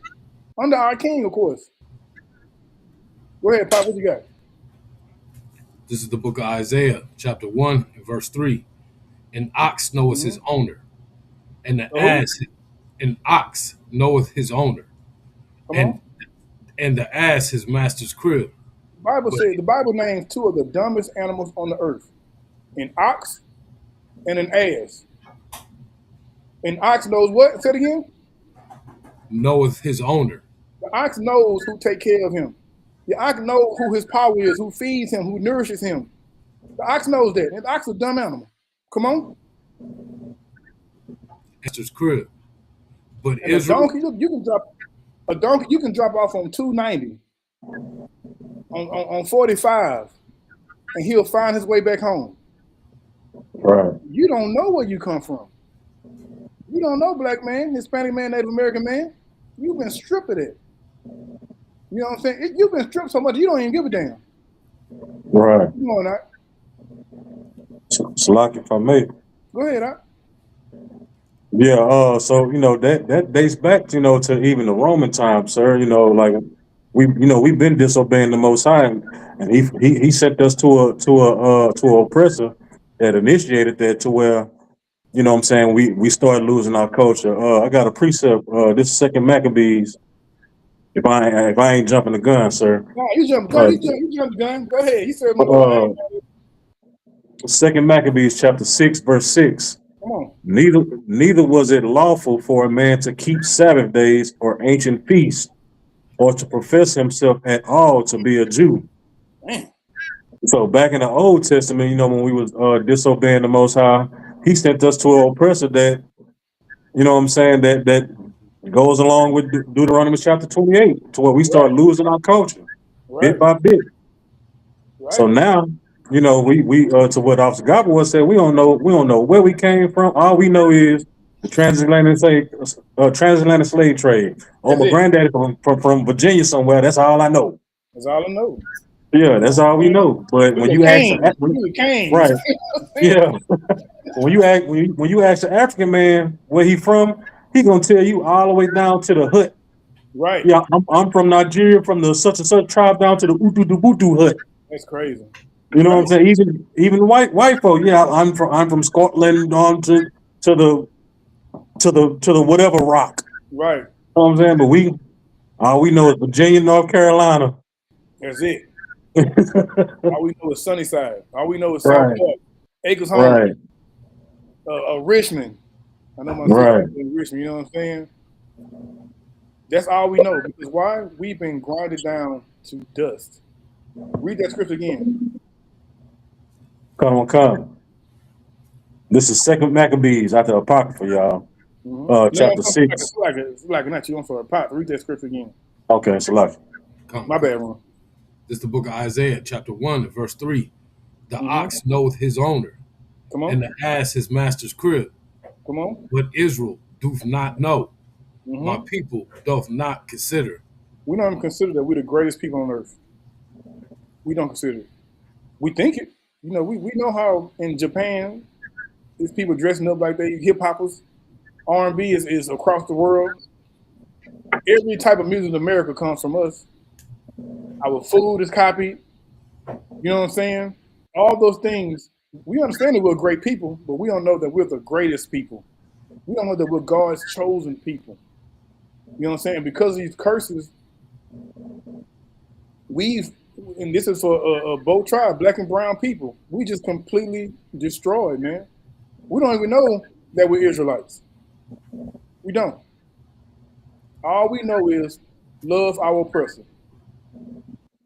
Under our king, of course. Go ahead, Pop. What you got? This is the book of Isaiah, chapter 1, and verse 3. An ox knoweth his owner, and the ass, an ox knoweth his owner, Come and on. and the ass his master's crib. The Bible names two of the dumbest animals on the earth: an ox and an ass. An ox knows what? Say it again. Knoweth his owner. The ox knows who take care of him. The ox knows who his power is, who feeds him, who nourishes him. The ox knows that. And the ox is a dumb animal. Come on. Master's crib. But And Israel, a donkey you can drop off on 290 on 45, and he'll find his way back home. Right. You don't know where you come from. You don't know, black man, Hispanic man, Native American man. You've been stripped of it. You know what I'm saying? You've been stripped so much you don't even give a damn. Right. Come on, now. Salak, if I may. Go ahead, huh? Yeah, so that dates back, to even the Roman times, sir. Like we've been disobeying the Most High, and he sent us to an oppressor that initiated that, to where, what I'm saying, we started losing our culture. I got a precept. This is Second Maccabees. If I ain't jumping the gun, sir. No, you jump the gun. Go ahead. He said my boy. Second Maccabees chapter 6, verse 6. Come on. Neither was it lawful for a man to keep Sabbath days or ancient feasts, or to profess himself at all to be a Jew. Man. So back in the Old Testament, when we was disobeying the Most High, he sent us to an oppressor that, that goes along with Deuteronomy chapter 28, to where we start losing our culture bit by bit. Right. So now, we to what Officer Gobble said, we don't know where we came from. All we know is the transatlantic slave trade. Oh, my granddaddy from Virginia somewhere. That's all I know. That's all I know. Yeah, that's all we know. But when you ask, right? Yeah, when you ask an African man where he from, he gonna tell you all the way down to the hut. Right. Yeah, I'm from Nigeria, from the such and such tribe, down to the Utu hut. That's crazy. You know what I'm saying? Even white folk. Yeah, I'm from Scotland on to the whatever rock. Right. You know what I'm saying? But all we know is Virginia, North Carolina. That's it. All we know is Sunnyside. All we know is South Park, Acres Home, right. Richmond. I know my sister in Richmond. You know what I'm saying? That's all we know. Because why? We've been grinded down to dust. Read that script again. Come. This is Second Maccabees out the Apocrypha, y'all. Mm-hmm. Chapter 6. It's like not you. I'm sorry. Pop. Read that script again. Okay, it's a lot. My bad, Ron. This is the book of Isaiah, chapter 1, verse 3. The ox knoweth his owner, and the ass his master's crib. Come on. But Israel doth not know. My people doth not consider. We don't even consider that we're the greatest people on earth. We don't consider it. We think it. We know how in Japan, these people dressing up like they hip hoppers. R&B is across the world. Every type of music in America comes from us. Our food is copied. You know what I'm saying? All those things. We understand that we're great people, but we don't know that we're the greatest people. We don't know that we're God's chosen people. You know what I'm saying? Because of these curses, and this is for both tribes, black and brown people, we just completely destroyed, man. We don't even know that we're Israelites. We don't. All we know is love our oppressor.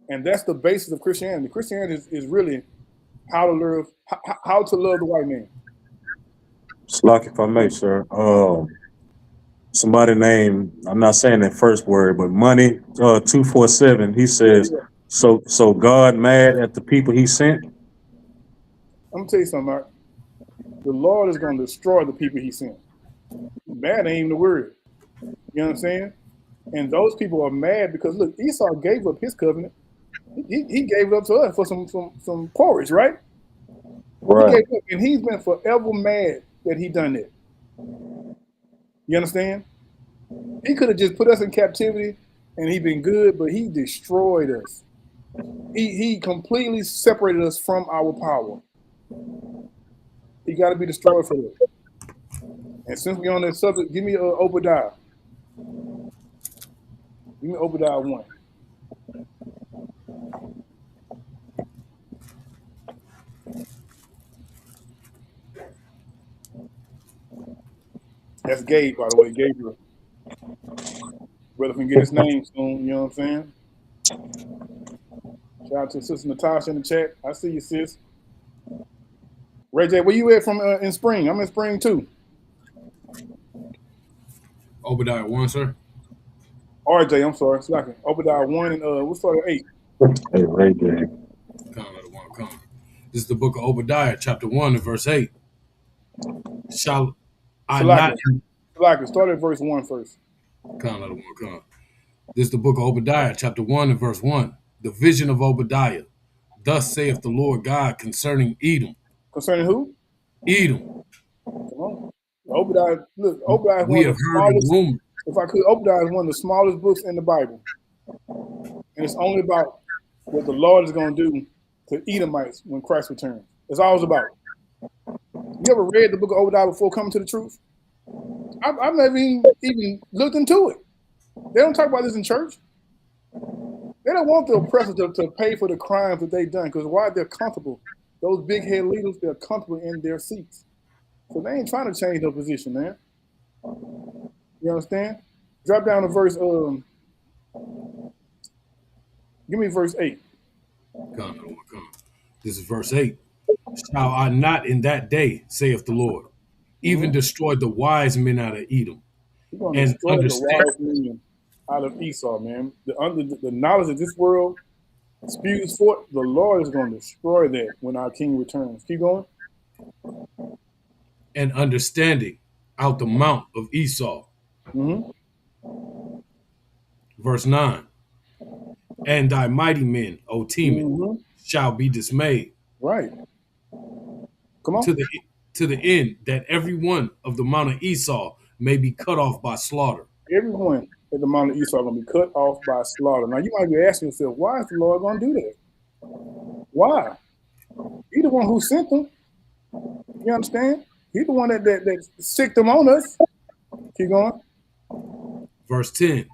And that's the basis of Christianity. Christianity is really how to love the white man. Slock, if I may, sir. Somebody named, I'm not saying that first word, but Money 247. He says, Yeah. so God mad at the people he sent? I'm gonna tell you something, Mark. The Lord is gonna destroy the people he sent. Mad ain't even the word. You know what I'm saying? And those people are mad because look, Esau gave up his covenant. He gave it up to us for some porridge, right? He Right. gave up, and he's been forever mad that he done that. You understand? He could have just put us in captivity and he been good, but he destroyed us. He completely separated us from our power. He got to be destroyed for that. And since we're on that subject, give me Obadiah. Give me Obadiah 1. That's Gabe, by the way. Gabriel. Brother can get his name soon. You know what I'm saying? Shout out to Sister Natasha in the chat. I see you, sis. Ray J, where you at from in spring? I'm in spring too. Obadiah 1, sir. RJ, I'm sorry. Slacking. Obadiah 1 and we'll start at 8. Hey, Ray J. This is the book of Obadiah, chapter 1 and verse 8. Shall I Slacking. not Start at verse 1 first. This is the book of Obadiah, chapter 1 and verse 1. The vision of Obadiah. Thus saith the Lord God concerning Edom. Concerning who? Edom. Come on. Obadiah, look, Obadiah is We one have of the heard a smallest. rumor. If I could, Obadiah is one of the smallest books in the Bible. And it's only about what the Lord is going to do to Edomites when Christ returns. That's all it's about. You ever read the book of Obadiah before coming to the truth? I've never even looked into it. They don't talk about this in church. They don't want the oppressors to pay for the crimes that they've done because why? They're comfortable. Those big head leaders, they're comfortable in their seats. So they ain't trying to change their position, man. You understand? Drop down to verse, give me verse 8. This is verse 8. Shall I not in that day, saith the Lord, even destroy the wise men out of Edom? He's going to And destroy the understand, wise men out of Esau, man. The knowledge that this world spews forth, the Lord is going to destroy that when our King returns. Keep going. and understanding out the mount of Esau. Verse 9. And thy mighty men, O Teman, shall be dismayed. Right. Come on. To the end that every one of the mount of Esau may be cut off by slaughter. Everyone at the Mount of Esau are going to be cut off by slaughter. Now, you might be asking yourself, why is the Lord going to do that? Why? He's the one who sent them. You understand? He's the one that sicked them on us. Keep going. Verse 10.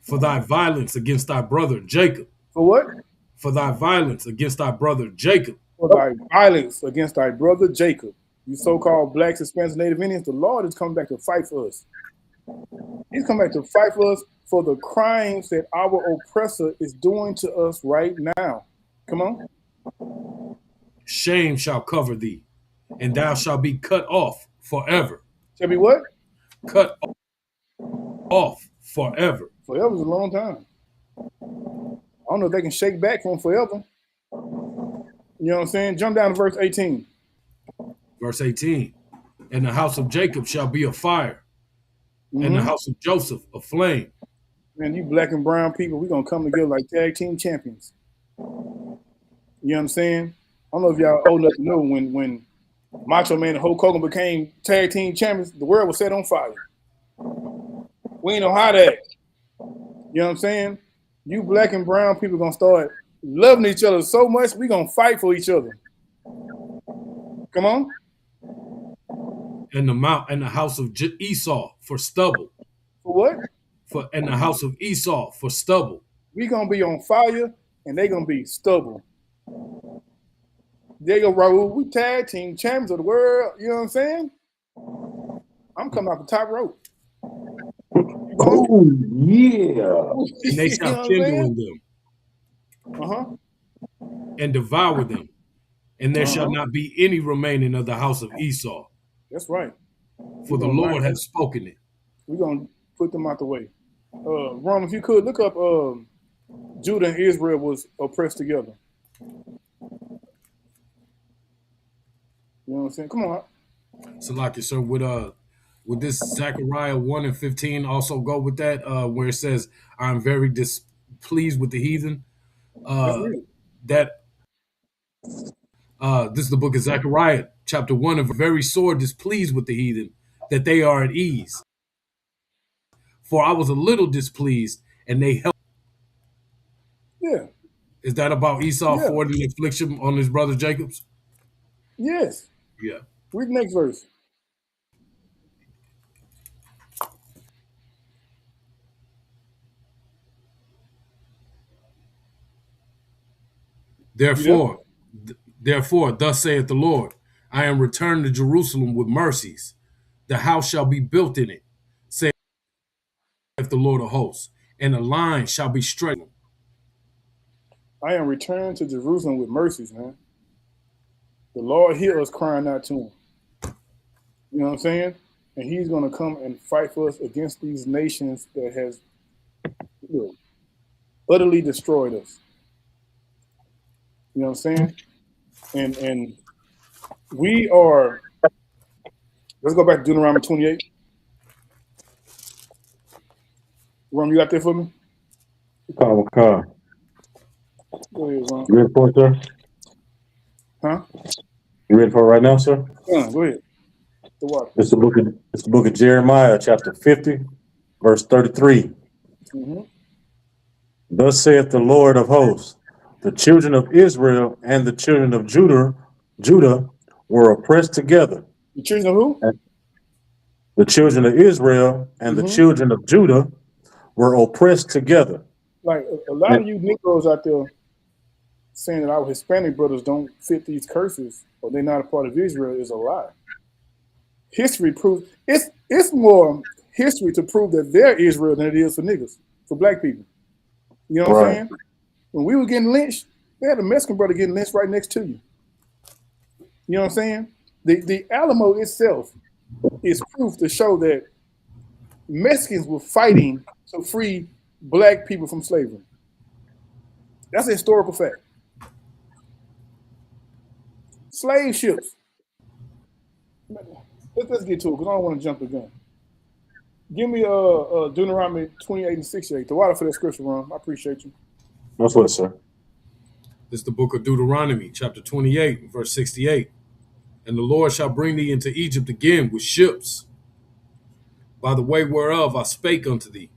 For thy violence against thy brother Jacob. For what? For thy violence against thy brother Jacob. For thy violence against thy brother Jacob. You so-called blacks, Hispanics, Native Indians, the Lord is coming back to fight for us. He's coming back to fight for us for the crimes that our oppressor is doing to us right now. Come on. Shame shall cover thee, and thou shalt be cut off forever. Shall be what? Cut off forever. Forever is a long time. I don't know if they can shake back from forever. You know what I'm saying? Jump down to verse 18. Verse 18. And the house of Jacob shall be a fire, and the house of Joseph a flame. Man, you black and brown people, we're going to come together like tag team champions. You know what I'm saying? I don't know if y'all old enough to know when Macho Man and Hulk Hogan became tag team champions, the world was set on fire. We ain't know how that. You know what I'm saying? You black and brown people gonna start loving each other so much, we gonna fight for each other. Come on. And the house of Esau for stubble. For what? And the house of Esau for stubble. We gonna be on fire and they gonna be stubble. They gonna roll. We tag team champions of the world. You know what I'm saying? I'm coming off the top rope. Oh yeah. And they shall kindle in them. And devour them. And there shall not be any remaining of the house of Esau. That's right. For the Lord has spoken it. We're gonna put them out the way. Ron, if you could look up Judah and Israel was oppressed together. You know what I'm saying? Come on. So like sir, with this Zechariah 1 and 15 also go with that, where it says, I'm very displeased with the heathen. This is the book of Zechariah, chapter 1, and very sore displeased with the heathen, that they are at ease. For I was a little displeased, and they helped. Yeah. Is that about Esau forwarding the affliction on his brother Jacob's? Yes. Yeah. Read the next verse. Therefore, thus saith the Lord, I am returned to Jerusalem with mercies. The house shall be built in it, saith the Lord of hosts, and a line shall be straight. I am returned to Jerusalem with mercies, man. The Lord hear us crying out to him. You know what I'm saying? And he's going to come and fight for us against these nations that has utterly destroyed us. You know what I'm saying? And we are, let's go back to Deuteronomy 28. Ron, you got that for me? Go ahead, Ron. You ready for it, sir? Huh? You ready for it right now, sir? Yeah, go ahead. The water. It's the book of Jeremiah, chapter 50, verse 33. Mm-hmm. Thus saith the Lord of hosts, the children of Israel and the children of Judah were oppressed together. The children of who? And the children of Israel and the children of Judah were oppressed together. Like a lot of you Negroes out there saying that our Hispanic brothers don't fit these curses or they're not a part of Israel is a lie. History proves it's more history to prove that they're Israel than it is for niggas, for black people. You know what I'm saying? When we were getting lynched, they had a Mexican brother getting lynched right next to you. You know what I'm saying? The Alamo itself is proof to show that Mexicans were fighting to free black people from slavery. That's a historical fact. Slave ships. Let's get to it because I don't want to jump the gun. Give me Deuteronomy 28 and 68. The water for that scripture, Ron. I appreciate you. That's what, sir. This is the book of Deuteronomy, chapter 28, verse 68. And the Lord shall bring thee into Egypt again with ships, by the way whereof I spake unto thee.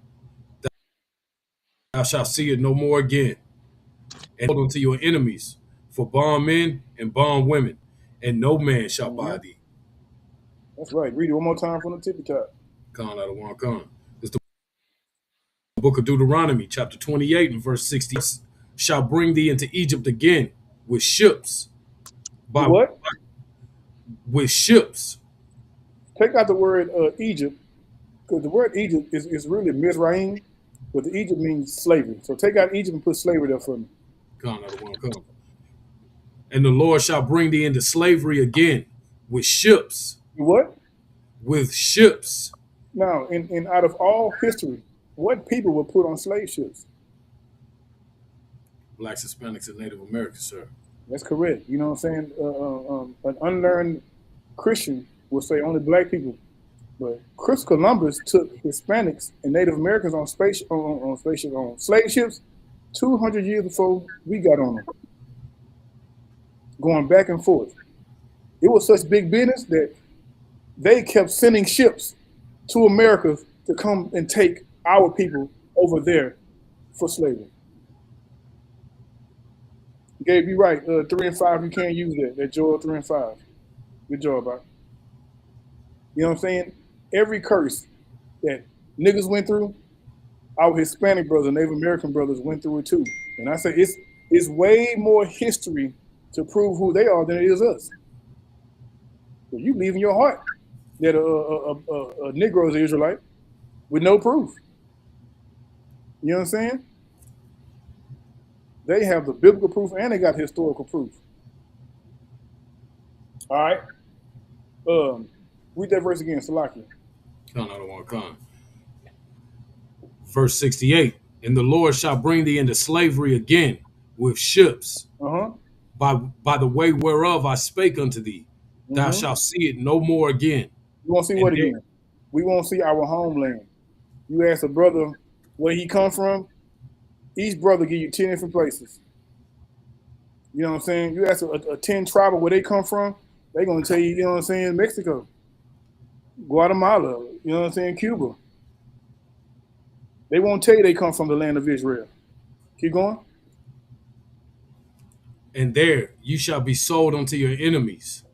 Thou shalt see it no more again. And hold unto your enemies for bondmen and bondwomen, and no man shall buy thee. That's right. Read it one more time from the tippy top. Con out of one con. It's the book of Deuteronomy, chapter 28 and verse 60. Shall bring thee into Egypt again with ships. By what? With ships. Take out the word Egypt, because the word Egypt is really Mizraim, but the Egypt means slavery. So take out Egypt and put slavery there for me. Con out of one con. And the Lord shall bring thee into slavery again with ships. What? With ships. Now, in out of all history, what people were put on slave ships? Blacks, Hispanics, and Native Americans, sir. That's correct. You know what I'm saying? An unlearned Christian will say only black people, but Chris Columbus took Hispanics and Native Americans on slave ships 200 years before we got on them, going back and forth. It was such big business that they kept sending ships to America to come and take our people over there for slavery. Gabe, you right. 3 and 5, you can't use that. That Joel 3 and 5. Good job, bro. You know what I'm saying? Every curse that niggas went through, our Hispanic brothers, Native American brothers went through it too. And I say it's way more history to prove who they are than it is us. But you believe in your heart that a Negro is an Israelite with no proof. You know what I'm saying? They have the biblical proof and they got historical proof. All right. Read that verse again, Salaki. Verse 68. And the Lord shall bring thee into slavery again with ships. By the way whereof I spake unto thee, thou shalt see it no more again. You won't see what again? We won't see our homeland. You ask a brother where he come from, each brother give you 10 different places. You know what I'm saying? You ask a 10 tribe where they come from, they're going to tell you, you know what I'm saying, Mexico, Guatemala, you know what I'm saying, Cuba. They won't tell you they come from the land of Israel. Keep going. And there you shall be sold unto your enemies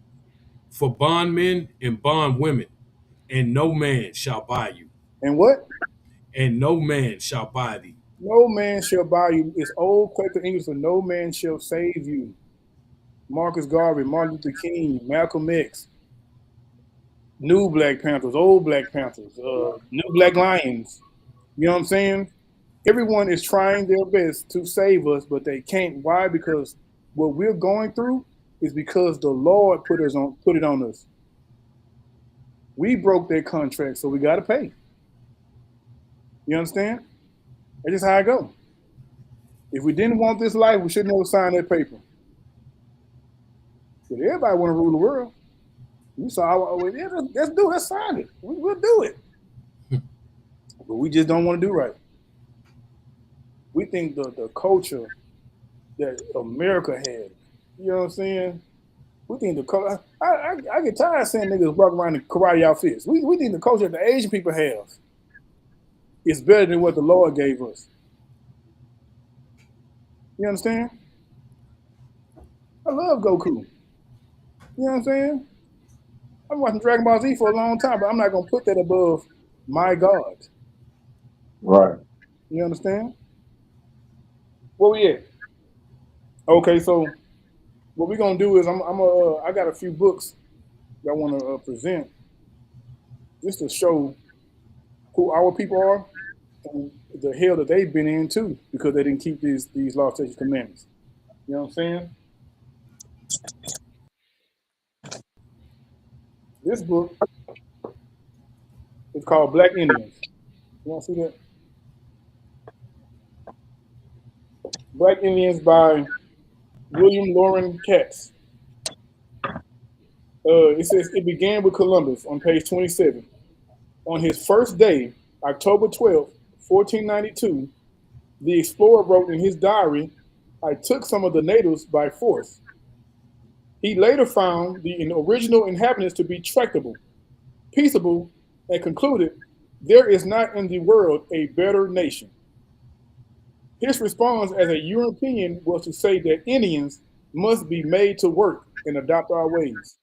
for bondmen and bondwomen, and no man shall buy you. And what? And no man shall buy thee. No man shall buy you. It's old Quaker English for no man shall save you. Marcus Garvey, Martin Luther King, Malcolm X, new Black Panthers, old Black Panthers, new Black Lions. You know what I'm saying? Everyone is trying their best to save us, but they can't. Why? Because what we're going through is because the Lord put it on us. We broke their contract, so we got to pay. You understand? That's just how I go. If we didn't want this life, we should never sign that paper. But everybody want to rule the world. You saw, yeah, let's sign it. We'll do it. But we just don't want to do right. We think the culture that America had, you know what I'm saying? We think the culture, I get tired of seeing niggas walk around in karate outfits. We think the culture that the Asian people have is better than what the Lord gave us. You understand? I love Goku. You know what I'm saying? I've been watching Dragon Ball Z for a long time, but I'm not going to put that above my God. Right. You understand? Where we at? Okay, so what we're going to do is I got a few books that I want to present just to show who our people are and the hell that they've been in too, because they didn't keep these laws, statutes, commandments. You know what I'm saying? This book is called Black Indians. You want to see that? Black Indians by William Loren Katz. It says it began with Columbus on page 27. On his first day, October 12, 1492, the explorer wrote in his diary, "I took some of the natives by force." He later found the original inhabitants to be tractable, peaceable, and concluded, "There is not in the world a better nation." His response as a European was to say that Indians must be made to work and adopt our ways.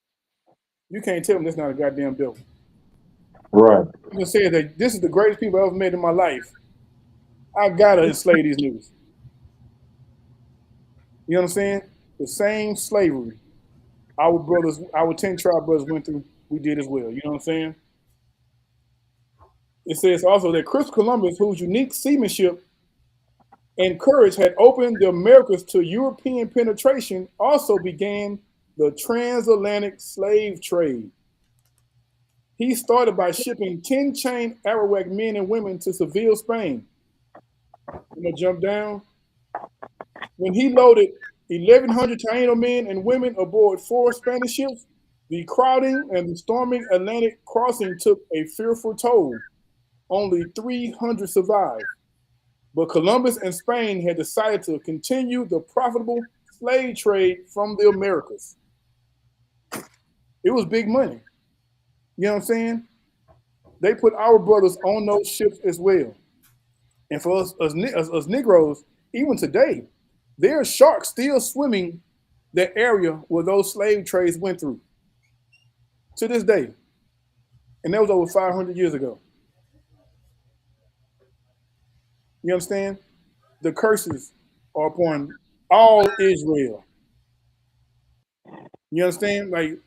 You can't tell me that's not a goddamn devil. Right. You can say that this is the greatest people I ever met in my life. I gotta enslave these niggas. You know what I'm saying? The same slavery our brothers, our 10 tribe brothers went through, we did as well. You know what I'm saying? It says also that Christopher Columbus, whose unique seamanship and courage had opened the Americas to European penetration, also began the transatlantic slave trade. He started by shipping 10 chained Arawak men and women to Seville, Spain. I'm gonna jump down. When he loaded 1,100 Taino men and women aboard 4 Spanish ships, the crowding and the storming Atlantic crossing took a fearful toll. Only 300 survived. But Columbus and Spain had decided to continue the profitable slave trade from the Americas. It was big money. You know what I'm saying? They put our brothers on those ships as well. And for us Negroes, even today, there are sharks still swimming that area where those slave trades went through to this day. And that was over 500 years ago. You understand? The curses are upon all Israel. You understand? Like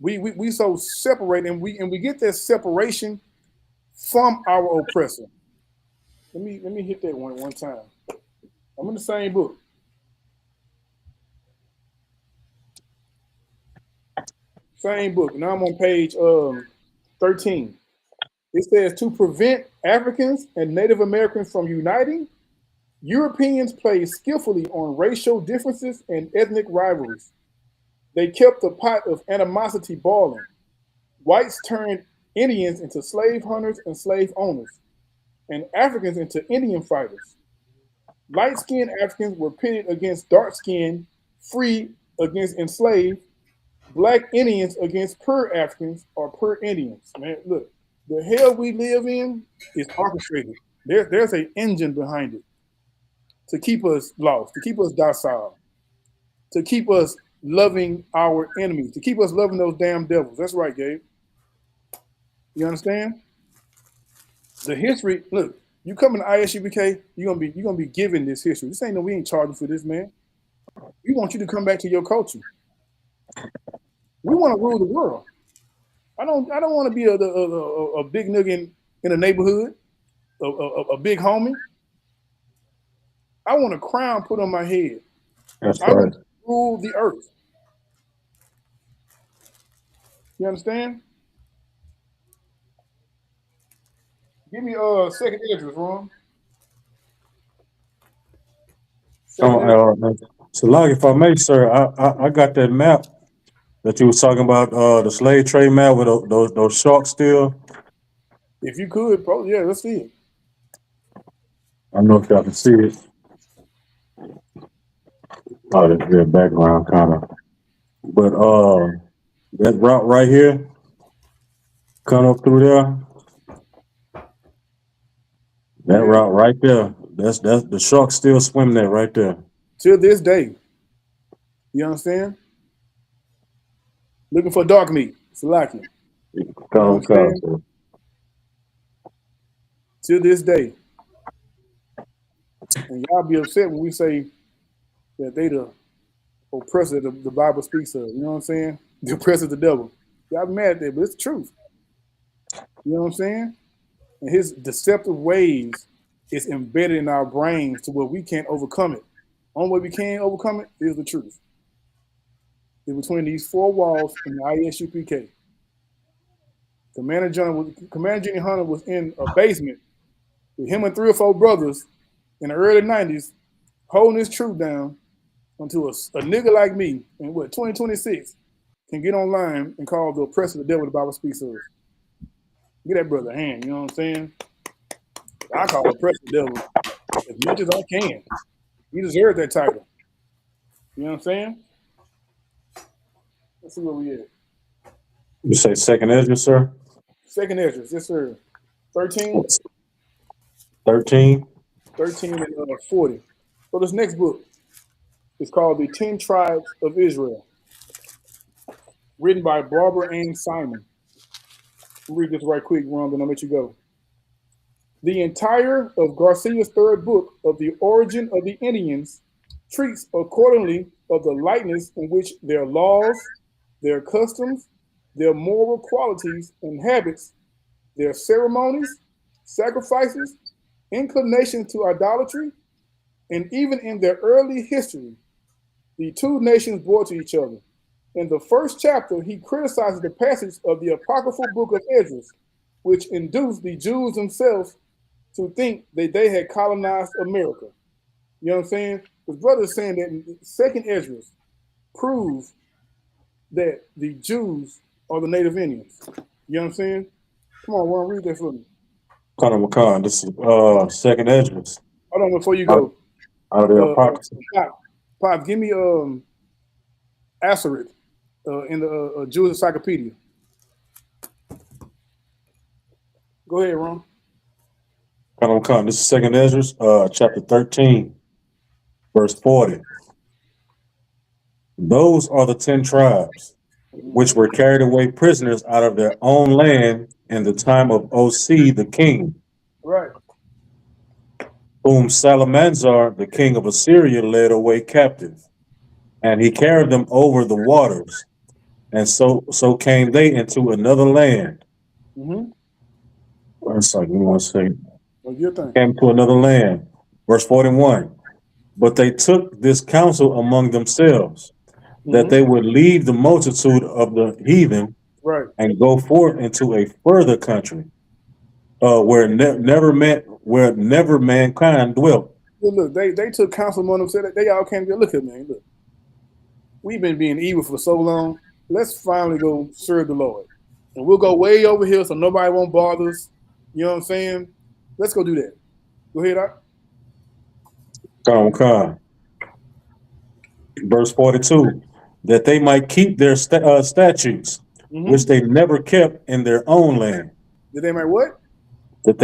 we so separate, and we get that separation from our oppressor. Let me hit that one time. I'm in the same book. Same book. Now I'm on page 13. It says, to prevent Africans and Native Americans from uniting, Europeans played skillfully on racial differences and ethnic rivalries. They kept the pot of animosity boiling. Whites turned Indians into slave hunters and slave owners, and Africans into Indian fighters. Light-skinned Africans were pitted against dark-skinned, free against enslaved, black Indians against pure Africans or pure Indians. Man, look, the hell we live in is orchestrated. There's an engine behind it to keep us lost, to keep us docile, to keep us loving our enemies, to keep us loving those damn devils. That's right, Gabe. You understand? The history, look, you come in I.S.U.P.K, you're gonna be given this history. This ain't no, we ain't charging for this, man. We want you to come back to your culture. We want to rule the world. I don't want to be a big nigga in a neighborhood, a big homie. I want a crown put on my head. That's I right. want to rule the earth. You understand? Give me second Esdras, Ron. So, like, if I may, sir, I got that map that you was talking about, the slave trade map with those sharks still. If you could, probably, yeah, let's see it. I don't know if y'all can see it. Oh, that's their background, kind of. But that route right here, come up through there. That Yeah. route right there. That's the sharks still swim there right there. To this day. You understand? Looking for dark meat. Salaki. You know what I'm saying? To this day. And y'all be upset when we say that they the oppressor the Bible speaks of. You know what I'm saying? The oppressor, the devil. Y'all be mad at that, but it's the truth. You know what I'm saying? And his deceptive ways is embedded in our brains to where we can't overcome it. Only way we can overcome it is the truth. It's between these four walls in the I.S.U.P.K. Commander Jenny Hunter was in a basement with him and 3 or 4 brothers in the early 90s, holding his truth down until a nigga like me in 2026 can get online and call the oppressor the devil the Bible speaks of. Get that brother a hand, you know what I'm saying? I call oppressor the devil as much as I can. He deserves that title. You know what I'm saying? Let's see where we at. You say second Esdras, sir? Second Esdras, yes, sir. 13. 13. 13 and 40. So this next book is called The 10 Tribes of Israel, written by Barbara Ann Simon. I'll read this right quick, Ron, then I'll let you go. The entire of Garcia's third book of the origin of the Indians treats accordingly of the likeness in which their laws, their customs, their moral qualities and habits, their ceremonies, sacrifices, inclination to idolatry, and even in their early history, the two nations bore to each other. In the first chapter, he criticizes the passage of the apocryphal book of Esdras, which induced the Jews themselves to think that they had colonized America. You know what I'm saying? His brother is saying that second Esdras proves that the Jews are the native Indians. You know what I'm saying? Come on, Ron, read that for me. Khan, this is second Esdras. Hold on, before you go. Out of the apocrypha. Pop, give me Asherit in the Jewish Encyclopedia. Go ahead, Ron. Come. This is Second Ezra, chapter 13, verse 40. Those are the 10 tribes which were carried away prisoners out of their own land in the time of O.C. the king, Right. whom Salamanzar, the king of Assyria, led away captive. And he carried them over the waters. And so came they into another land. Mm-hmm. One second, give me one second. That's your thing. Came to another land. Verse 41. But they took this counsel among themselves, that they would leave the multitude of the heathen Right. and go forth into a further country, where never mankind dwelt. Look, they took counsel among themselves. They all came together. Look at me. Look, we've been being evil for so long. Let's finally go serve the Lord, and we'll go way over here so nobody won't bother us. You know what I'm saying? Let's go do that. Go ahead, Doc. Come. Verse 42. That they might keep their statutes, which they never kept in their own land. Did they make what? That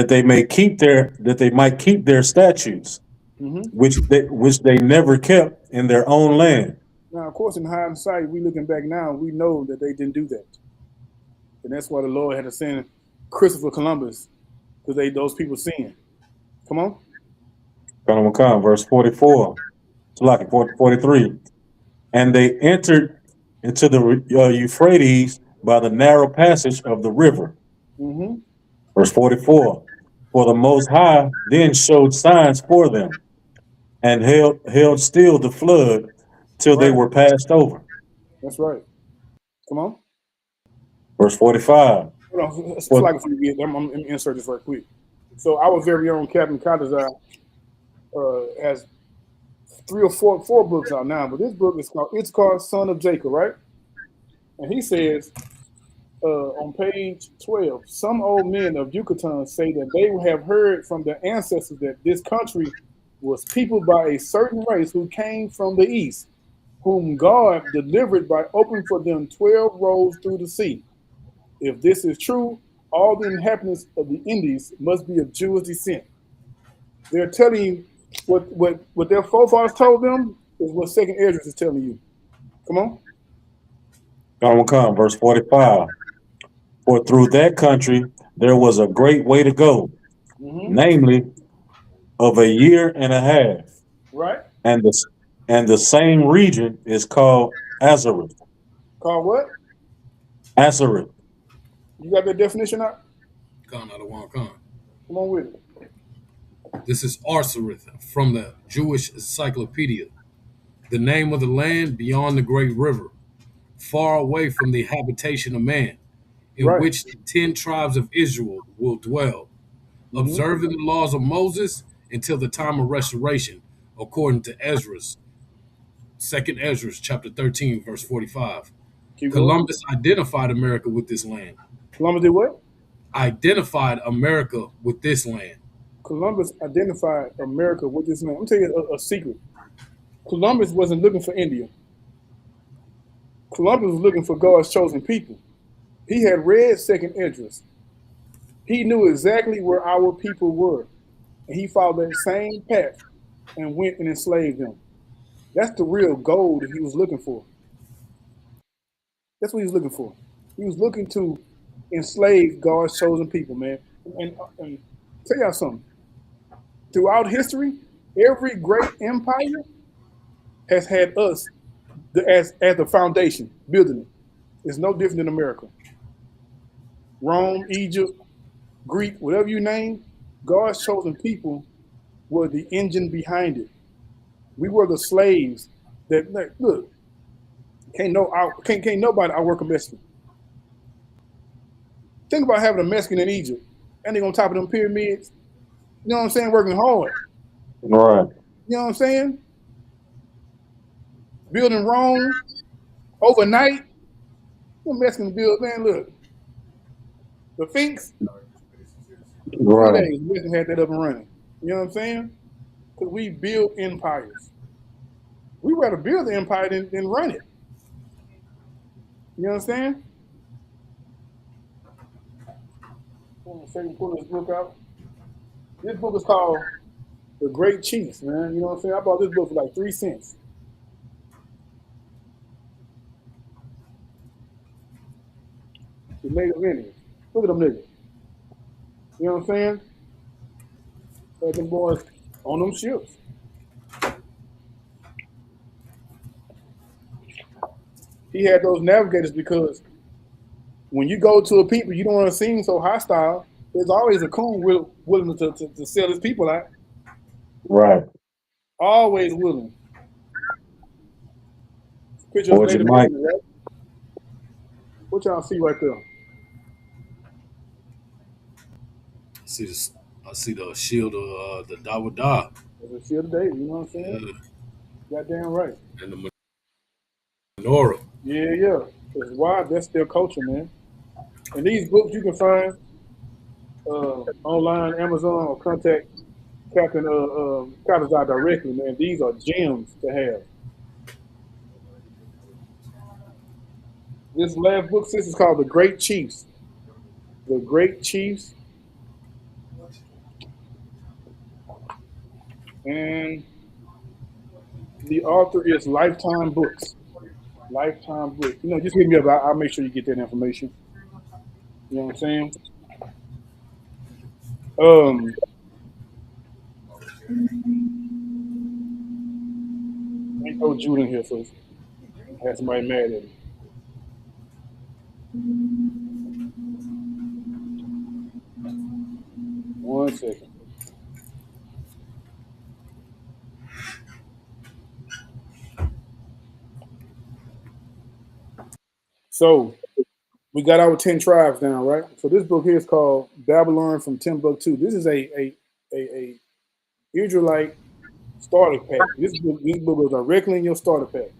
they might keep their statutes, which they never kept in their own land. Now, of course, in hindsight, we looking back now, we know that they didn't do that, and that's why the Lord had to send Christopher Columbus, because those people sinned. Come on. Come. Verse 44. 43. And they entered into the Euphrates by the narrow passage of the river. Verse 44. For the Most High then showed signs for them, and held still the flood till they were passed over. That's right. Come on. Verse 45. Hold on. It's like if you get, I'm going to insert this right quick. So our very own Captain Cottazar has 3 or 4 books out now, but this book is called Son of Jacob, right? And he says on page 12, some old men of Yucatan say that they have heard from their ancestors that this country was peopled by a certain race who came from the east, whom God delivered by opening for them 12 roads through the sea. If this is true, all the inhabitants of the Indies must be of Jewish descent. They're telling you what their forefathers told them is what Second Ezra is telling you. Come on. Come. Verse 45. For through that country there was a great way to go, namely of a year and a half. Right. And the same region is called Azareth. Called what? Azareth. You got that definition out? Come on with it. This is Arsareth from the Jewish Encyclopedia. The name of the land beyond the great river, far away from the habitation of man, in which the 10 tribes of Israel will dwell, observing the laws of Moses until the time of restoration, according to Ezra's, 2nd Ezra, chapter 13, verse 45. Columbus identified America with this land. Columbus did what? Identified America with this land. Columbus identified America with this land. Let me tell you a secret. Columbus wasn't looking for India. Columbus was looking for God's chosen people. He had read 2nd Ezra. He knew exactly where our people were. And he followed that same path and went and enslaved them. That's the real goal that he was looking for. That's what he was looking for. He was looking to enslave God's chosen people, man. And tell y'all something. Throughout history, every great empire has had us as the foundation, building it. It's no different than America. Rome, Egypt, Greek, whatever you name, God's chosen people were the engine behind it. We were the slaves that, look, can't nobody outwork a Mexican. Think about having a Mexican in Egypt and they're on top of them pyramids. You know what I'm saying? Working hard. Right. You know what I'm saying? Building Rome overnight. The Mexicans build, man, look. The Sphinx. Right. 2 days, Mexicans had that up and running. You know what I'm saying? Because we build empires. We rather build the empire than run it. You understand? Hold on a second, pull this book out. This book is called The Great Chiefs, man. You know what I'm saying? I bought this book for like 3 cents. The Native Indians. Look at them niggas. You know what I'm saying? Had them boys on them ships. He had those navigators because when you go to a people you don't want to seem so hostile, there's always a coon willing to sell his people out. Right. Always willing. Picture of Or you Native might. Indians, right? What y'all see right there? I see the shield of the Dawada. That's a shield today, you know what I'm saying? Yeah. Goddamn right. And the menorah. Yeah, yeah. Because why? That's their culture, man. And these books you can find online, Amazon, or contact Captain Captain directly, man. These are gems to have. This last book, sis, is called The Great Chiefs. The Great Chiefs. And the author is Lifetime Books. Lifetime Books. You know, just hit me up. I'll make sure you get that information. You know what I'm saying? Ain't no Jude in here, so I had somebody mad at me. One second. So we got our 10 tribes down, right? So this book here is called Babylon from Timbuktu. This is a Israelite starter pack. This book is directly in your starter pack.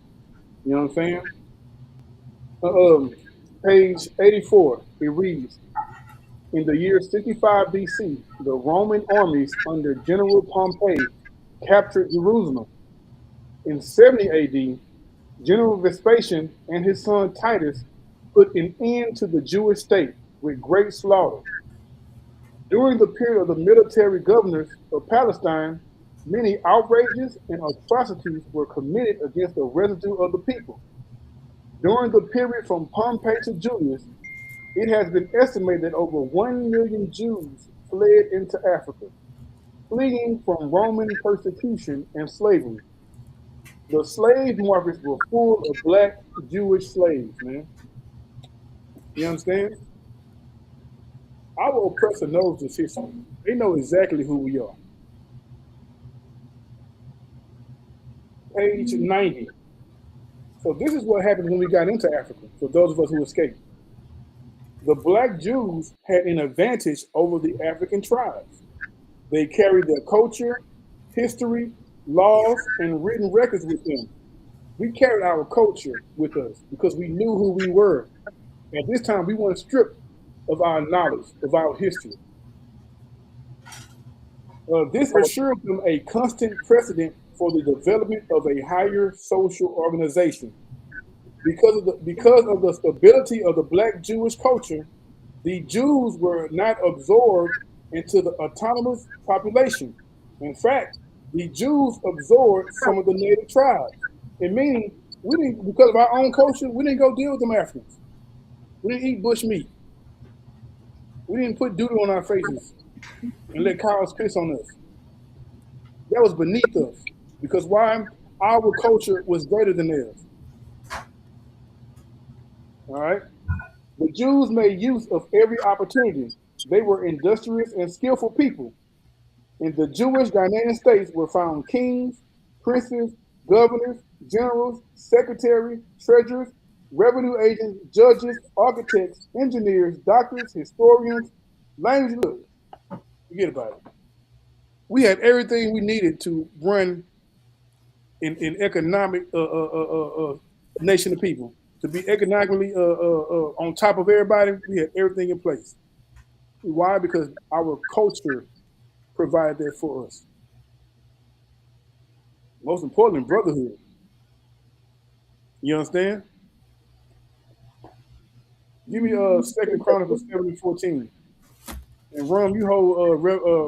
You know what I'm saying? Page 84, it reads, in the year 65 BC, the Roman armies under General Pompey captured Jerusalem. In 70 AD, General Vespasian and his son Titus put an end to the Jewish state with great slaughter. During the period of the military governors of Palestine, many outrages and atrocities were committed against the residue of the people. During the period from Pompey to Julius, it has been estimated that over 1 million Jews fled into Africa, fleeing from Roman persecution and slavery. The slave markets were full of black Jewish slaves, man. You understand? Our oppressor knows this history. They know exactly who we are. Page 90. So this is what happened when we got into Africa, for those of us who escaped. The black Jews had an advantage over the African tribes. They carried their culture, history, laws, and written records with them. We carried our culture with us because we knew who we were. At this time, we weren't stripped of our knowledge, of our history. This assured them a constant precedent for the development of a higher social organization. Because of the stability of the black Jewish culture, the Jews were not absorbed into the autonomous population. In fact, the Jews absorbed some of the native tribes. It meaning we didn't, because of our own culture, we didn't go deal with them Africans. We didn't eat bush meat. We didn't put doodle on our faces and let cows piss on us. That was beneath us. Because why? Our culture was greater than theirs. All right. The Jews made use of every opportunity. They were industrious and skillful people. In the Jewish Ghanaian states were found kings, princes, governors, generals, secretaries, treasurers, revenue agents, judges, architects, engineers, doctors, historians, language. Look, forget about it. We had everything we needed to run in economic nation of people. To be economically on top of everybody, we had everything in place. Why? Because our culture provided that for us. Most importantly, brotherhood. You understand? Give me Second Chronicles 7:14. And Rum, you hold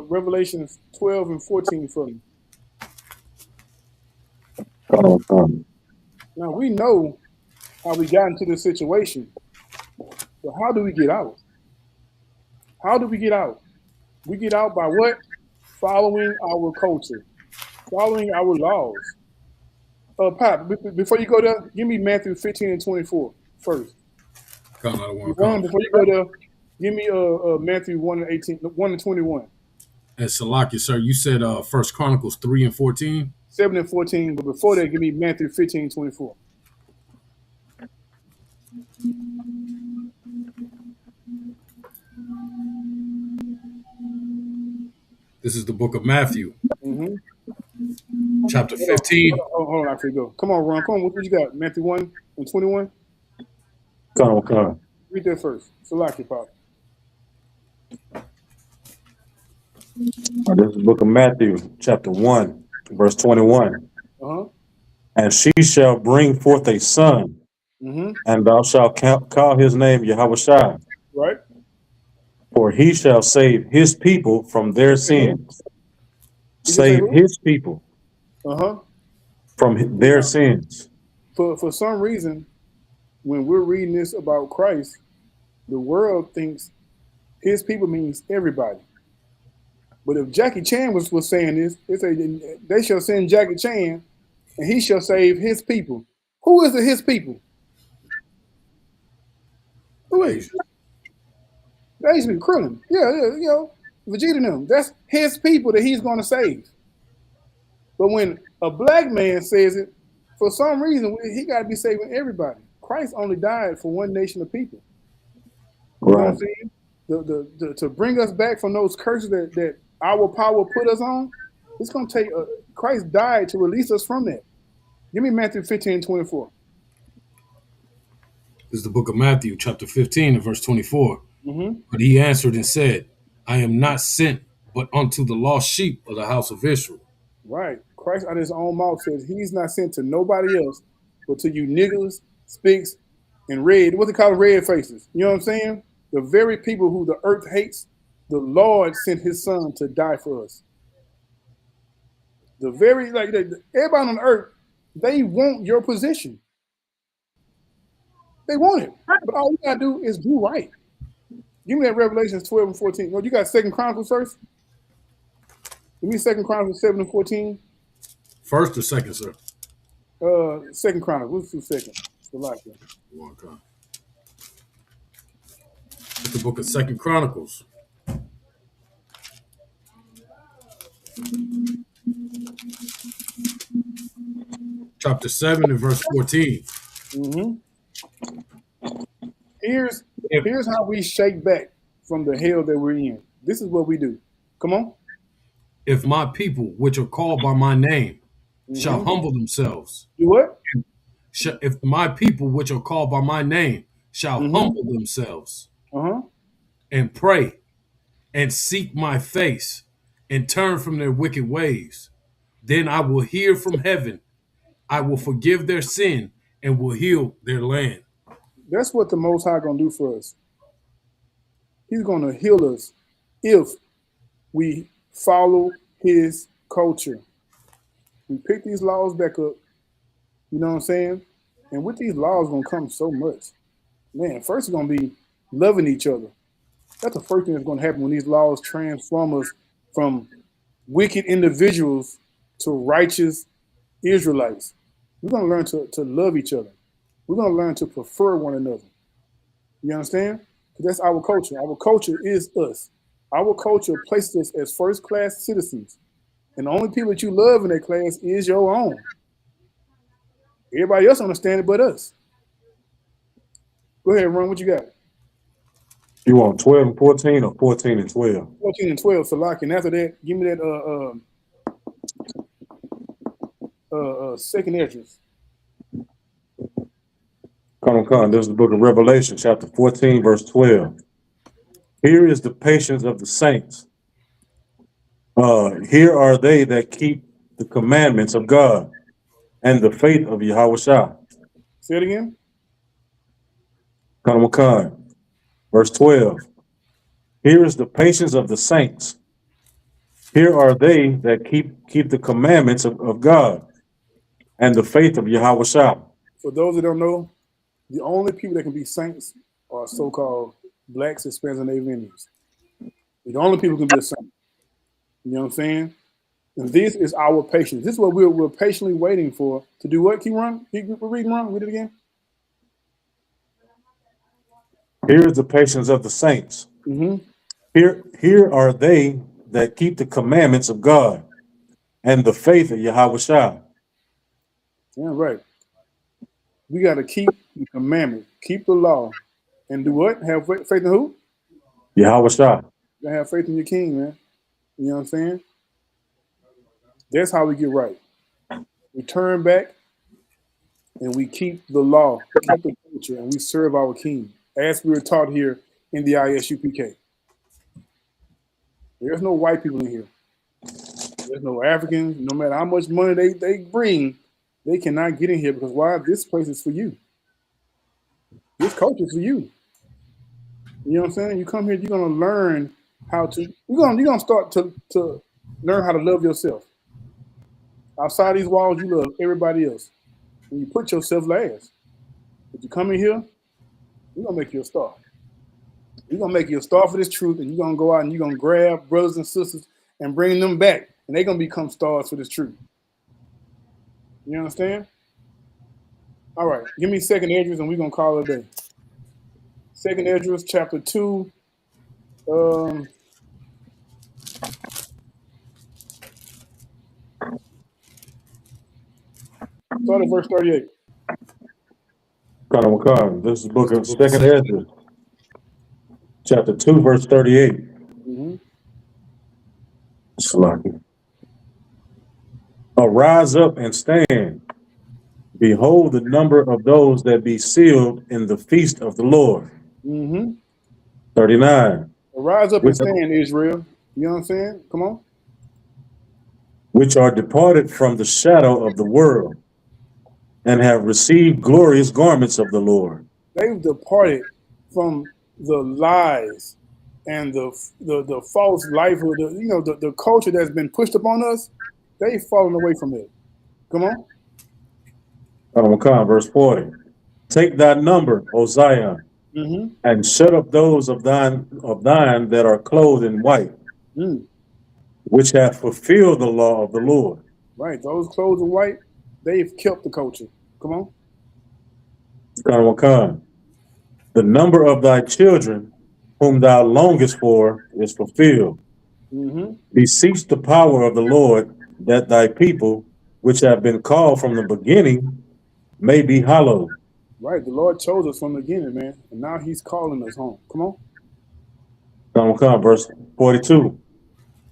Revelation 12 and 14 for me. Now we know how we got into this situation, but how do we get out? How do we get out? We get out by what? Following our culture, following our laws. Pop, before you go there, give me Matthew 15 and 24 first. Con, I don't want to Ron, come. before you go there, give me Matthew 1 and 18, 1 and 21. And Salakia, sir, you said First Chronicles 3 and 14? 7 and 14, but before that, give me Matthew 15 and 24. This is the book of Matthew, Mm-hmm. chapter 15. Hold on, I go. Come on, Ron. Come on, what you got? Matthew 1 and 21? Come. Read that first. Salaki, Pop. This is the book of Matthew, chapter 1, verse 21. Uh-huh. And she shall bring forth a son, Mm-hmm. and thou shalt call his name Yahushua, Right? for he shall save his people from their sins. You just say Save who? his people Uh-huh. from their sins. For some reason, when we're reading this about Christ, the world thinks his people means everybody. But if Jackie Chan was saying this, they shall send Jackie Chan, and he shall save his people. Who is his people? Who is it? That used to be Krillin. Yeah, Vegeta and them. That's his people that he's going to save. But when a black man says it, for some reason, he got to be saving everybody. Christ only died for one nation of people. You know what I'm saying? To bring us back from those curses that our power put us on, it's going to take, Christ died to release us from that. Give me Matthew 15, 24. This is the book of Matthew, chapter 15, and verse 24. Mm-hmm. But he answered and said, I am not sent but unto the lost sheep of the house of Israel. Right. Christ out of his own mouth says he's not sent to nobody else but to you niggas, spics, and what they call red faces. You know what I'm saying? The very people who the earth hates, the Lord sent his son to die for us. The very, everybody on earth, they want your position. They want it. But all you gotta do is do right. Give me that Revelations 12 and 14. No, you got 2 Chronicles first? Give me 2 Chronicles 7 and 14. First or second, sir? 2 Chronicles. Let's do second. It's the book of 2 Chronicles. Chapter 7 and verse 14. Mm-hmm. Here's how we shake back from the hell that we're in. This is what we do. Come on. If my people, which are called by my name, shall humble themselves. Do what? If my people, which are called by my name, shall humble themselves and pray and seek my face and turn from their wicked ways, then I will hear from heaven. I will forgive their sin and will heal their land. That's what the Most High gonna do for us. He's gonna heal us if we follow his culture. We pick these laws back up, you know what I'm saying? And with these laws gonna come so much. Man, first it's gonna be loving each other. That's the first thing that's gonna happen when these laws transform us from wicked individuals to righteous Israelites. We're gonna learn to love each other. We're gonna learn to prefer one another. You understand? Because that's our culture. Our culture is us. Our culture places us as first-class citizens. And the only people that you love in that class is your own. Everybody else understand it but us. Go ahead, Ron. What you got? You want 12 and 14 or 14 and 12? 14 and 12, Salak. And after that, give me that second entrance. Come. This is the book of Revelation, chapter 14, verse 12. Here is the patience of the saints. Here are they that keep the commandments of God and the faith of Yahushua. Say it again. Come. Verse 12. Here is the patience of the saints. Here are they that keep the commandments of God and the faith of Yahweh. For those that don't know, the only people that can be saints are so-called blacks, Hispanics, and Native Indians. The only people who can be a saint. You know what I'm saying? And this is our patience. This is what we're patiently waiting for to do what? Keep running? Keep reading, run? Read it again. Here is the patience of the saints. Mm-hmm. Here are they that keep the commandments of God and the faith of Yahweh. Yeah, right. We got to keep the commandment, keep the law, and do what? Have faith in who? Yahweh. You got to have faith in your king, man. You know what I'm saying? That's how we get right. We turn back and we keep the law, we keep the culture, and we serve our king, as we were taught here in the I.S.U.P.K. There's no white people in here. There's no Africans. No matter how much money they bring, they cannot get in here because why? This place is for you. This culture is for you. You know what I'm saying? You come here, you're gonna learn how to. You're gonna start to learn how to love yourself. Outside these walls, you love everybody else, and you put yourself last. But you come in here, we're gonna make you a star. We're gonna make you a star for this truth, and you're gonna go out and you're gonna grab brothers and sisters and bring them back, and they're gonna become stars for this truth. You understand? All right, give me 2nd Esdras, and we're gonna call it a day. 2nd Esdras, chapter 2. Start at verse 38. This is the book of 2nd Esdras, chapter 2, verse 38. Mm-hmm. Arise up and stand. Behold the number of those that be sealed in the feast of the Lord. Mm-hmm. 39. Arise up and stand, Israel. You know what I'm saying? Come on. Which are departed from the shadow of the world and have received glorious garments of the Lord. They've departed from the lies and the false life, the culture that's been pushed upon us. They've fallen away from it. Come on. Verse 40. Take thy number, O Zion, Mm-hmm. and shut up those of thine that are clothed in white, which have fulfilled the law of the Lord. Right. Those clothes in white, they've kept the culture. Come on. The number of thy children, whom thou longest for, is fulfilled. Mm-hmm. Beseech the power of the Lord, that thy people, which have been called from the beginning, may be hallowed. Right. The Lord chose us from the beginning, man. And now he's calling us home. Come on. Verse 42.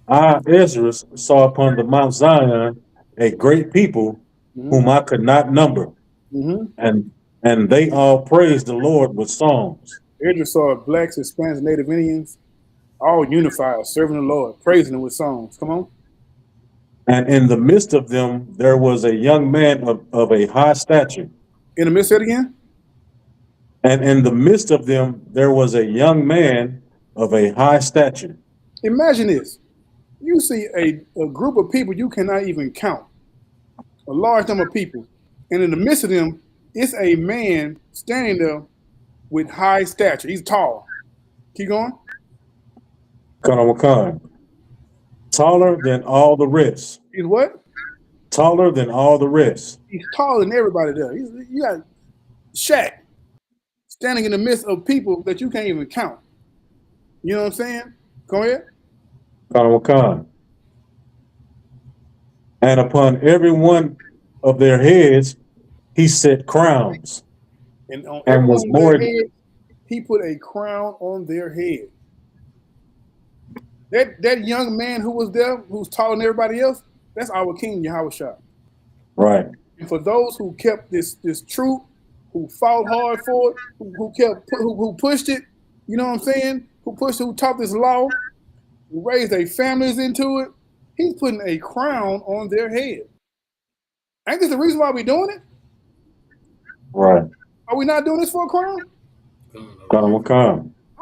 I, Esdras, saw upon the Mount Zion a great people whom I could not number. And they all praised the Lord with songs. Esdras saw blacks, Hispanics, Native Indians, all unified, serving the Lord, praising him with songs. Come on. And in the midst of them, there was a young man of a high stature. In the midst of it again? And in the midst of them, there was a young man of a high stature. Imagine this. You see a group of people you cannot even count, a large number of people. And in the midst of them, it's a man standing there with high stature. He's tall. Keep going. Taller than all the rest. He's what? Taller than all the rest. He's taller than everybody there. You got Shaq standing in the midst of people that you can't even count. You know what I'm saying? Go ahead. And upon every one of their heads, he set crowns. And on every was one of their more. heads, he put a crown on their head. That young man who was there, who's taller than everybody else, that's our King Yahawashi. Right. And for those who kept this truth, who fought hard for it, who pushed it, you know what I'm saying? Who taught this law, who raised their families into it, he's putting a crown on their head. Ain't this the reason why we're doing it? Right. Are we not doing this for a crown? I'm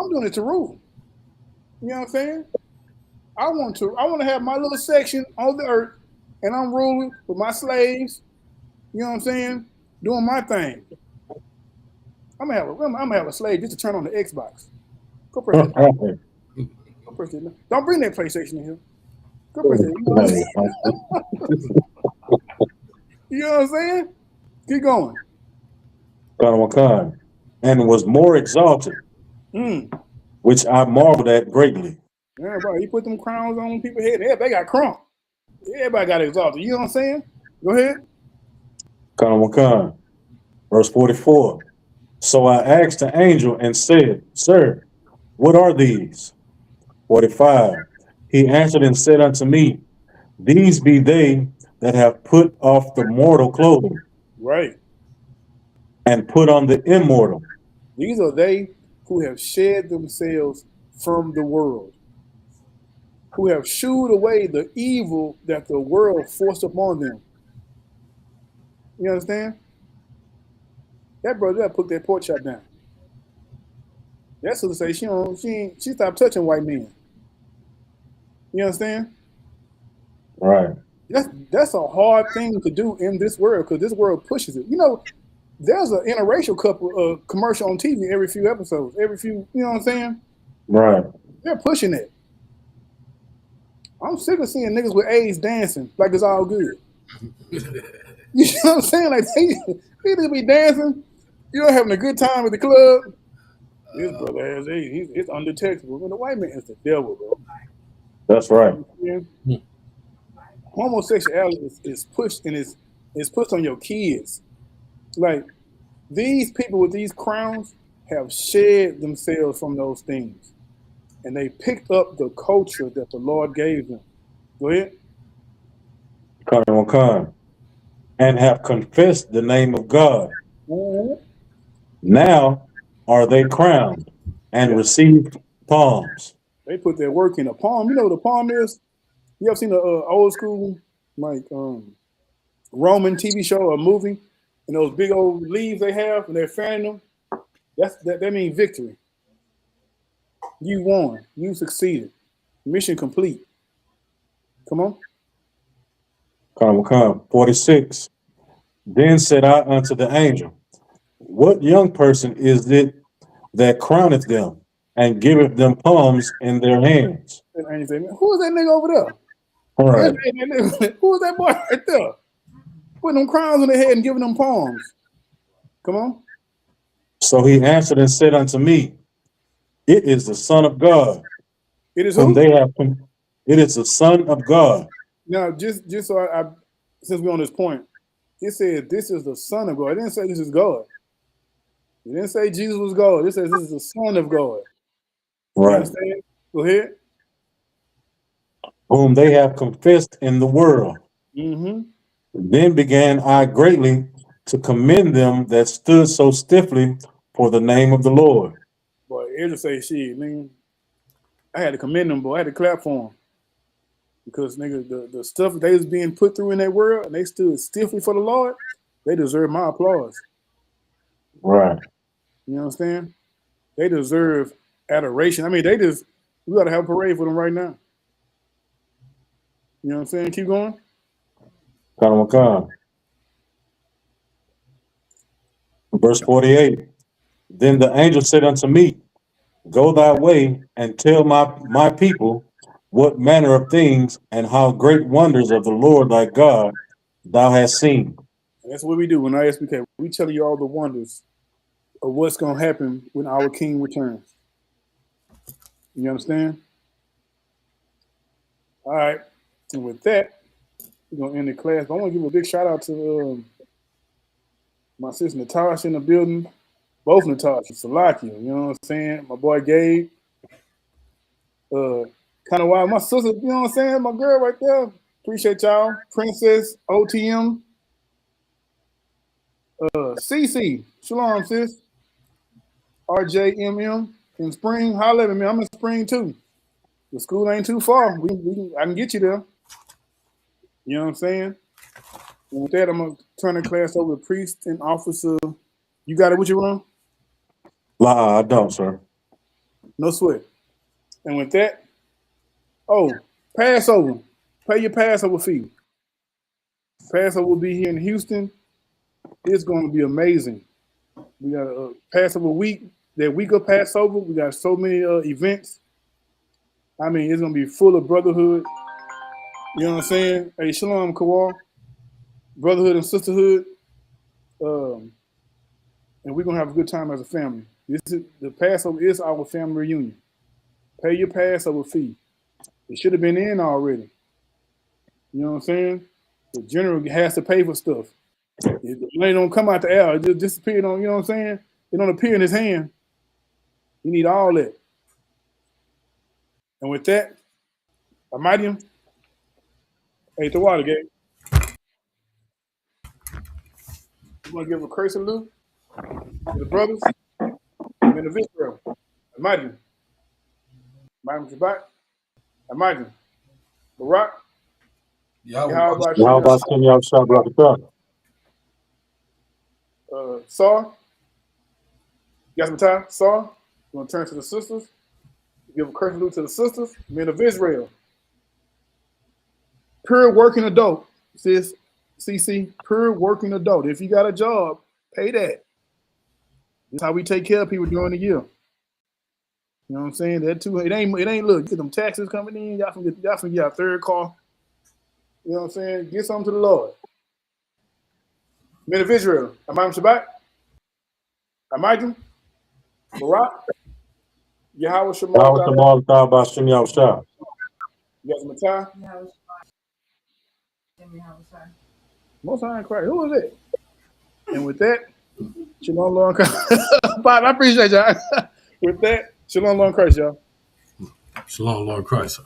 doing it to rule. You know what I'm saying? I want to have my little section on the earth, and I'm ruling with my slaves. You know what I'm saying? Doing my thing. I'm gonna have a slave just to turn on the Xbox. Go press that. Go press that. Don't bring that PlayStation in here. Go press that. You know what I'm saying? You know what I'm saying? Keep going. And was more exalted, which I marveled at greatly. Yeah, bro, he put them crowns on people's head. Everybody got crunk. Everybody got exalted. You know what I'm saying? Go ahead. Verse 44. So I asked the angel and said, Sir, what are these? 45. He answered and said unto me, These be they that have put off the mortal clothing Right. and put on the immortal. These are they who have shed themselves from the world, who have shooed away the evil that the world forced upon them. You understand? That brother that put that pork chop down. That sister say she stopped touching white men. You understand? Right. That's a hard thing to do in this world because this world pushes it. You know, there's an interracial couple commercial on TV every few episodes, you know what I'm saying? Right. They're pushing it. I'm sick of seeing niggas with AIDS dancing like it's all good. You know what I'm saying? Like they just be dancing, you know, having a good time at the club. This brother has AIDS. It's undetectable. When the white man is the devil, bro. That's right. You know, homosexuality is pushed and is pushed on your kids. Like these people with these crowns have shed themselves from those things, and they picked up the culture that the Lord gave them. Go ahead. And have confessed the name of God. Mm-hmm. Now are they crowned and Yeah, received palms. they put their work in a palm. You know what a palm is? You ever seen a old school like Roman TV show or movie, and those big old leaves they have, and they're fanning them? That means victory. You won. You succeeded. Mission complete. Come on. 46. Then said I unto the angel, What young person is it that crowneth them and giveth them palms in their hands? And you say, who is that nigga over there? All right. Who is that boy right there? Putting them crowns on their head and giving them palms. Come on. So he answered and said unto me, It is the Son of God, It is whom who? they have. It is the Son of God. Now, just so I since we're on this point, it said this is the Son of God. It didn't say this is God. It didn't say Jesus was God. It says this is the Son of God. You Right. understand? Go ahead. Whom they have confessed in the world. Mm-hmm. Then began I greatly to commend them that stood so stiffly for the name of the Lord. Boy, it'll say shit, man. I had to commend them, boy. I had to clap for them. Because nigga, the stuff they was being put through in that world and they stood stiffly for the Lord, they deserve my applause. Right. You know what I'm saying? They deserve adoration. I mean, we gotta have a parade for them right now. You know what I'm saying? Keep going. Verse 48. Then the angel said unto me, Go thy way and tell my people what manner of things and how great wonders of the Lord thy God thou hast seen. And that's what we do when I.S.U.P.K. We tell you all the wonders of what's gonna happen when our King returns. You understand? All right. And with that, we're gonna end the class. But I want to give a big shout out to my sister Natasha in the building. Both Natasha, Salakia, you know what I'm saying? My boy Gabe. Kind of wild. My sister, you know what I'm saying? My girl right there. Appreciate y'all. Princess, OTM. CC. Shalom, sis. RJMM. In Spring. Holla at me. I'm in Spring too. The school ain't too far. I can get you there. You know what I'm saying? And with that, I'm going to turn the class over to Priest and Officer. You got it with you, Ron? I don't, sir. No sweat. And with that, Passover. Pay your Passover fee. Passover will be here in Houston. It's going to be amazing. We got a Passover week. That week of Passover, we got so many events. I mean, it's going to be full of brotherhood. You know what I'm saying? Hey, shalom, Kawal. Brotherhood and sisterhood. And we're going to have a good time as a family. The Passover is our family reunion. Pay your Passover fee. It should have been in already. You know what I'm saying? The general has to pay for stuff. If the money don't come out the air, it just disappeared on, you know what I'm saying? It don't appear in his hand. You need all that. And with that, Amadium, hey, the water, Gabe. You want to give a curse salute to the brothers and the Israel. Amadium. Amadium Shabbat. Amadium. Barak. Yahweh. How about Shem Yahushua Barakatah? Saw. You got some time? Saw. You want to turn to the sisters? Give a curse salute to the sisters, men of Israel. Pure working adult, sis. CC, pure working adult. If you got a job, pay that. This is how we take care of people during the year. You know what I'm saying? That too. It ain't. Look, get them taxes coming in. Y'all can get our third car. You know what I'm saying? Get something to the Lord. Men of Israel. Amam Shabbat. Amajim. Barak. Yahweh Shema. Yahweh Shema Barakatah Shem Yahushua. You got some time? Most High in Christ. Who is it? And with that, Shalom, Lord Christ. Bob, I appreciate y'all. With that, Shalom, Lord Christ, y'all. Shalom, Lord Christ.